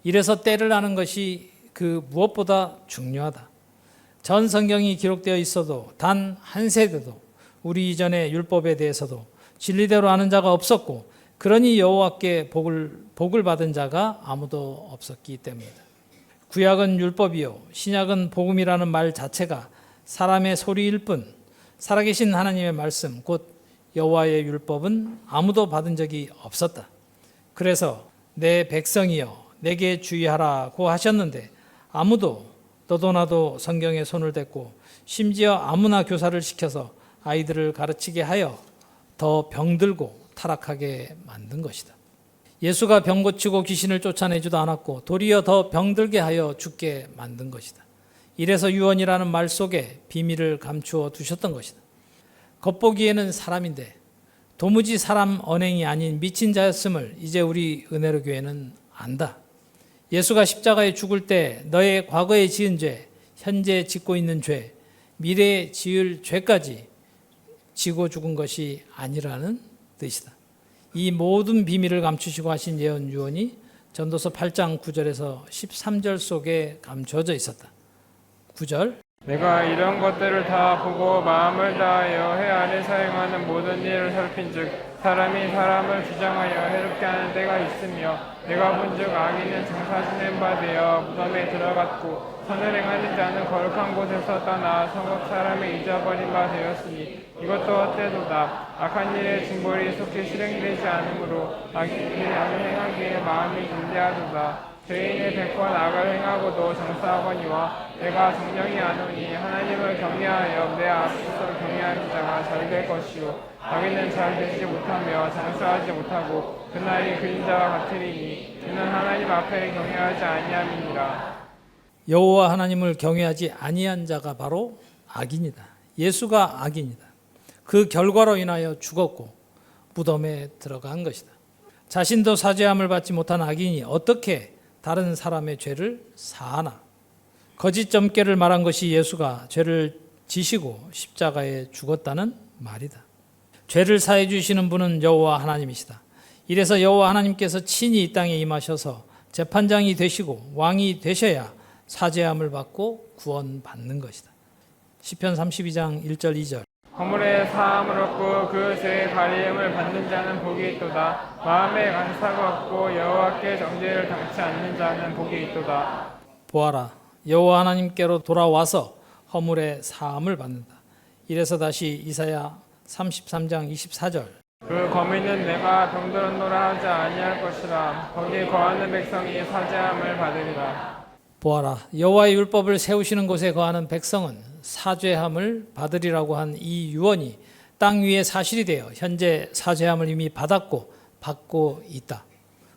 이래서 때를 아는 것이 그 무엇보다 중요하다. 전 성경이 기록되어 있어도 단 한 세대도 우리 이전의 율법에 대해서도 진리대로 아는 자가 없었고, 그러니 여호와께 복을 받은 자가 아무도 없었기 때문이다. 구약은 율법이요 신약은 복음이라는 말 자체가 사람의 소리일 뿐, 살아계신 하나님의 말씀 곧 여호와의 율법은 아무도 받은 적이 없었다. 그래서 내 백성이여 내게 주의하라고 하셨는데, 아무도 너도 나도 성경에 손을 댔고 심지어 아무나 교사를 시켜서 아이들을 가르치게 하여 더 병들고 타락하게 만든 것이다. 예수가 병 고치고 귀신을 쫓아내지도 않았고 도리어 더 병들게 하여 죽게 만든 것이다. 이래서 유언이라는 말 속에 비밀을 감추어 두셨던 것이다. 겉보기에는 사람인데 도무지 사람 언행이 아닌 미친 자였음을 이제 우리 은혜로 교회는 안다. 예수가 십자가에 죽을 때 너의 과거에 지은 죄, 현재 짓고 있는 죄, 미래에 지을 죄까지 지고 죽은 것이 아니라는 뜻이다. 이 모든 비밀을 감추시고 하신 예언 유언이 전도서 8장 9절에서 13절 속에 감춰져 있었다. 9절 내가 이런 것들을 다 보고 마음을 다하여 해 아래 사용하는 모든 일을 살핀즉 사람이 사람을 주장하여 해롭게 하는 때가 있으며 내가 본즉 악인은 장사 지낸 바 되어 무덤에 들어갔고 선을 행하는 자는 거룩한 곳에서 떠나 성읍 사람을 잊어버린 바 되었으니 이것도 헛되도다. 악한 일에 징벌이 속히 실행되지 않으므로 악을 행하기에 마음이 긴대하도다. 죄인의 백번 악을 행하고도 장사하거니와 내가 정령이 아노니 하나님을 경외하여 내 앞에서 경외하는 자가 잘 될 것이요 악인은 잘 되지 못하며 장사하지 못하고 그날이 그림자와 같으리니 그는 하나님 앞에 경외하지 아니함이니라. 여호와 하나님을 경외하지 아니한 자가 바로 악인이다. 예수가 악인이다. 그 결과로 인하여 죽었고 무덤에 들어간 것이다. 자신도 사죄함을 받지 못한 악인이 어떻게 다른 사람의 죄를 사하나? 거짓 점괘를 말한 것이 예수가 죄를 지시고 십자가에 죽었다는 말이다. 죄를 사해 주시는 분은 여호와 하나님이시다. 이래서 여호와 하나님께서 친히 이 땅에 임하셔서 재판장이 되시고 왕이 되셔야 사죄함을 받고 구원받는 것이다. 시편 32장 1절 2절 허물의 사함을 얻고 그 죄의 가리움을 받는 자는 복이 있도다. 마음에 간사가 없고 여호와께 정죄를 당치 않는 자는 복이 있도다. 보아라, 여호와 하나님께로 돌아와서 허물의 사함을 받는다. 이래서 다시 이사야 33장 24절 그 거민은 내가 병들었노라 하지 아니할 것이라. 거기 거하는 백성이 사죄함을 받으리라. 보아라, 여호와의 율법을 세우시는 곳에 거하는 백성은 사죄함을 받으리라고 한 이 유언이 땅 위에 사실이 되어 현재 사죄함을 이미 받았고 받고 있다.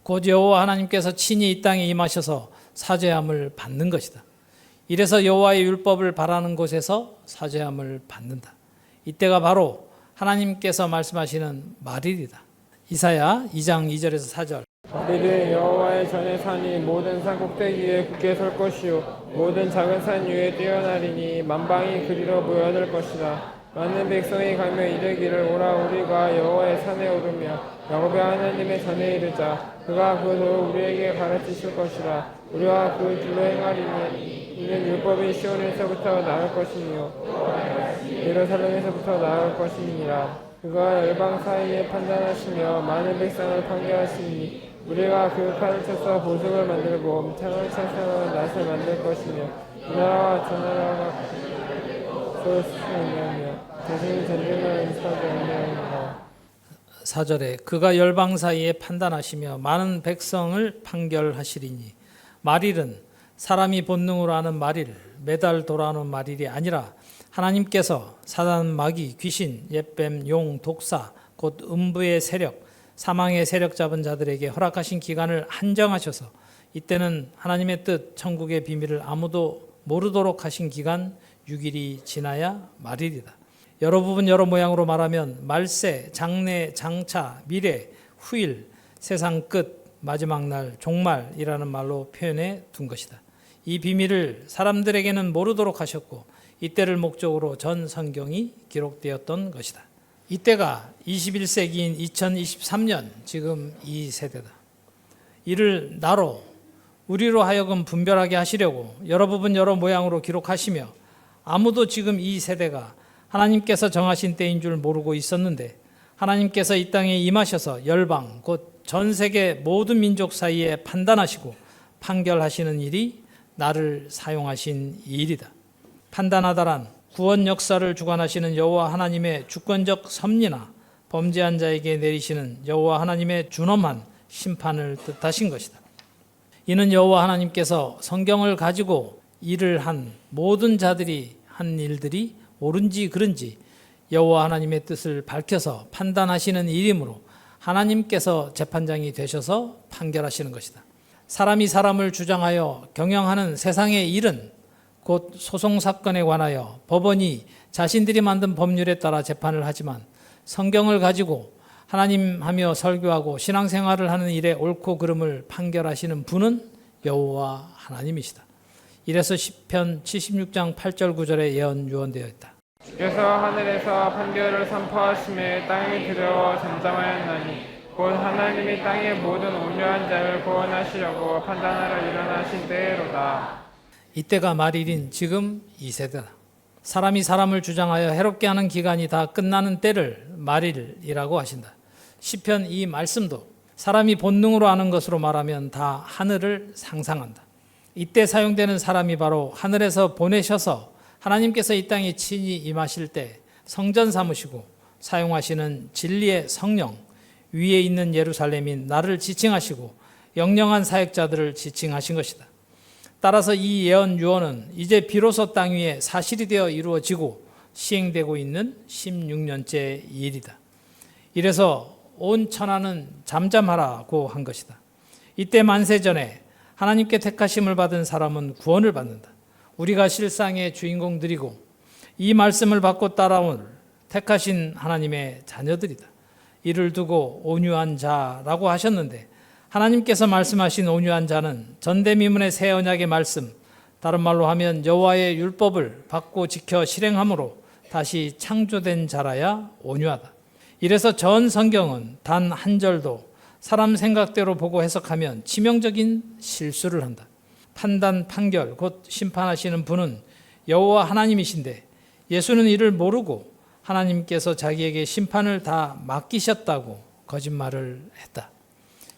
곧 여호와 하나님께서 친히 이 땅에 임하셔서 사죄함을 받는 것이다. 이래서 여호와의 율법을 바라는 곳에서 사죄함을 받는다. 이때가 바로 하나님께서 말씀하시는 말일이다. 이사야 2장 2절에서 4절 이르 여호와의 전에 산이 모든 산 꼭대기에 굳게 설 것이요 모든 작은 산 위에 뛰어나리니 만방이 그리로 모여들 것이다. 많은 백성이 가며 이르기를 오라 우리가 여호와의 산에 오르며 야곱의 하나님의 전에 이르자. 그가 그 도를 우리에게 가르치실 것이라. 우리와 그 길로 행하리니 이는 율법이 시온에서부터 나올 것이며 예루살렘에서부터 나올 것이니라. 그가 열방 사이에 판단하시며 많은 백성을 판결하시니 우리가 그 칼을 쳐서 보석을 만들고 창을 쳐서 낫을 만들 것이며 이 나라와 저 나라가 서로 수행하며 대신이 전쟁을 사주하느니라. 4절에 그가 열방 사이에 판단하시며 많은 백성을 판결하시리니 말일은 사람이 본능으로 하는 말일, 매달 돌아오는 말일이 아니라 하나님께서 사단, 마귀, 귀신, 옛뱀, 용, 독사, 곧 음부의 세력, 사망의 세력 잡은 자들에게 허락하신 기간을 한정하셔서 이때는 하나님의 뜻, 천국의 비밀을 아무도 모르도록 하신 기간 6일이 지나야 말일이다. 여러 부분 여러 모양으로 말하면 말세, 장래, 장차, 미래, 후일, 세상 끝, 마지막 날, 종말이라는 말로 표현해 둔 것이다. 이 비밀을 사람들에게는 모르도록 하셨고 이때를 목적으로 전 성경이 기록되었던 것이다. 이때가 21세기인 2023년 지금 이 세대다. 이를 나로 우리로 하여금 분별하게 하시려고 여러 부분 여러 모양으로 기록하시며 아무도 지금 이 세대가 하나님께서 정하신 때인 줄 모르고 있었는데 하나님께서 이 땅에 임하셔서 열방 곧 전 세계 모든 민족 사이에 판단하시고 판결하시는 일이 나를 사용하신 일이다. 판단하다란 구원 역사를 주관하시는 여호와 하나님의 주권적 섭리나 범죄한 자에게 내리시는 여호와 하나님의 준엄한 심판을 뜻하신 것이다. 이는 여호와 하나님께서 성경을 가지고 일을 한 모든 자들이 한 일들이 옳은지 그른지 여호와 하나님의 뜻을 밝혀서 판단하시는 일이므로 하나님께서 재판장이 되셔서 판결하시는 것이다. 사람이 사람을 주장하여 경영하는 세상의 일은 곧 소송사건에 관하여 법원이 자신들이 만든 법률에 따라 재판을 하지만 성경을 가지고 하나님 하며 설교하고 신앙생활을 하는 일에 옳고 그름을 판결하시는 분은 여호와 하나님이시다. 이래서 시편 76장 8절 9절에 예언 유언되어 있다. 주께서 하늘에서 판결을 선포하심에 땅이 두려워 잠잠하였나니 곧 하나님이 땅의 모든 온유한 자를 구원하시려고 판단하러 일어나신 때로다. 이때가 말일인 지금 이 세대다. 사람이 사람을 주장하여 해롭게 하는 기간이 다 끝나는 때를 말일이라고 하신다. 시편 이 말씀도 사람이 본능으로 아는 것으로 말하면 다 하늘을 상상한다. 이때 사용되는 사람이 바로 하늘에서 보내셔서 하나님께서 이 땅에 친히 임하실 때 성전 삼으시고 사용하시는 진리의 성령, 위에 있는 예루살렘인 나를 지칭하시고 영영한 사역자들을 지칭하신 것이다. 따라서 이 예언 유언은 이제 비로소 땅 위에 사실이 되어 이루어지고 시행되고 있는 16년째 일이다. 이래서 온 천하는 잠잠하라고 한 것이다. 이때 만세전에 하나님께 택하심을 받은 사람은 구원을 받는다. 우리가 실상의 주인공들이고 이 말씀을 받고 따라올 택하신 하나님의 자녀들이다. 이를 두고 온유한 자라고 하셨는데 하나님께서 말씀하신 온유한 자는 전대미문의 새 언약의 말씀, 다른 말로 하면 여호와의 율법을 받고 지켜 실행함으로 다시 창조된 자라야 온유하다. 이래서 전 성경은 단 한 절도 사람 생각대로 보고 해석하면 치명적인 실수를 한다. 판단, 판결, 곧 심판하시는 분은 여호와 하나님이신데 예수는 이를 모르고 하나님께서 자기에게 심판을 다 맡기셨다고 거짓말을 했다.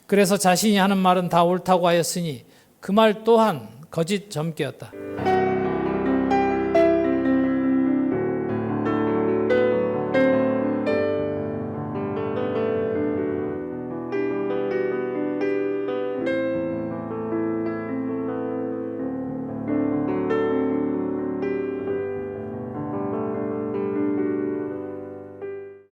그래서 자신이 하는 말은 다 옳다고 하였으니 그 말 또한 거짓 점괘였다.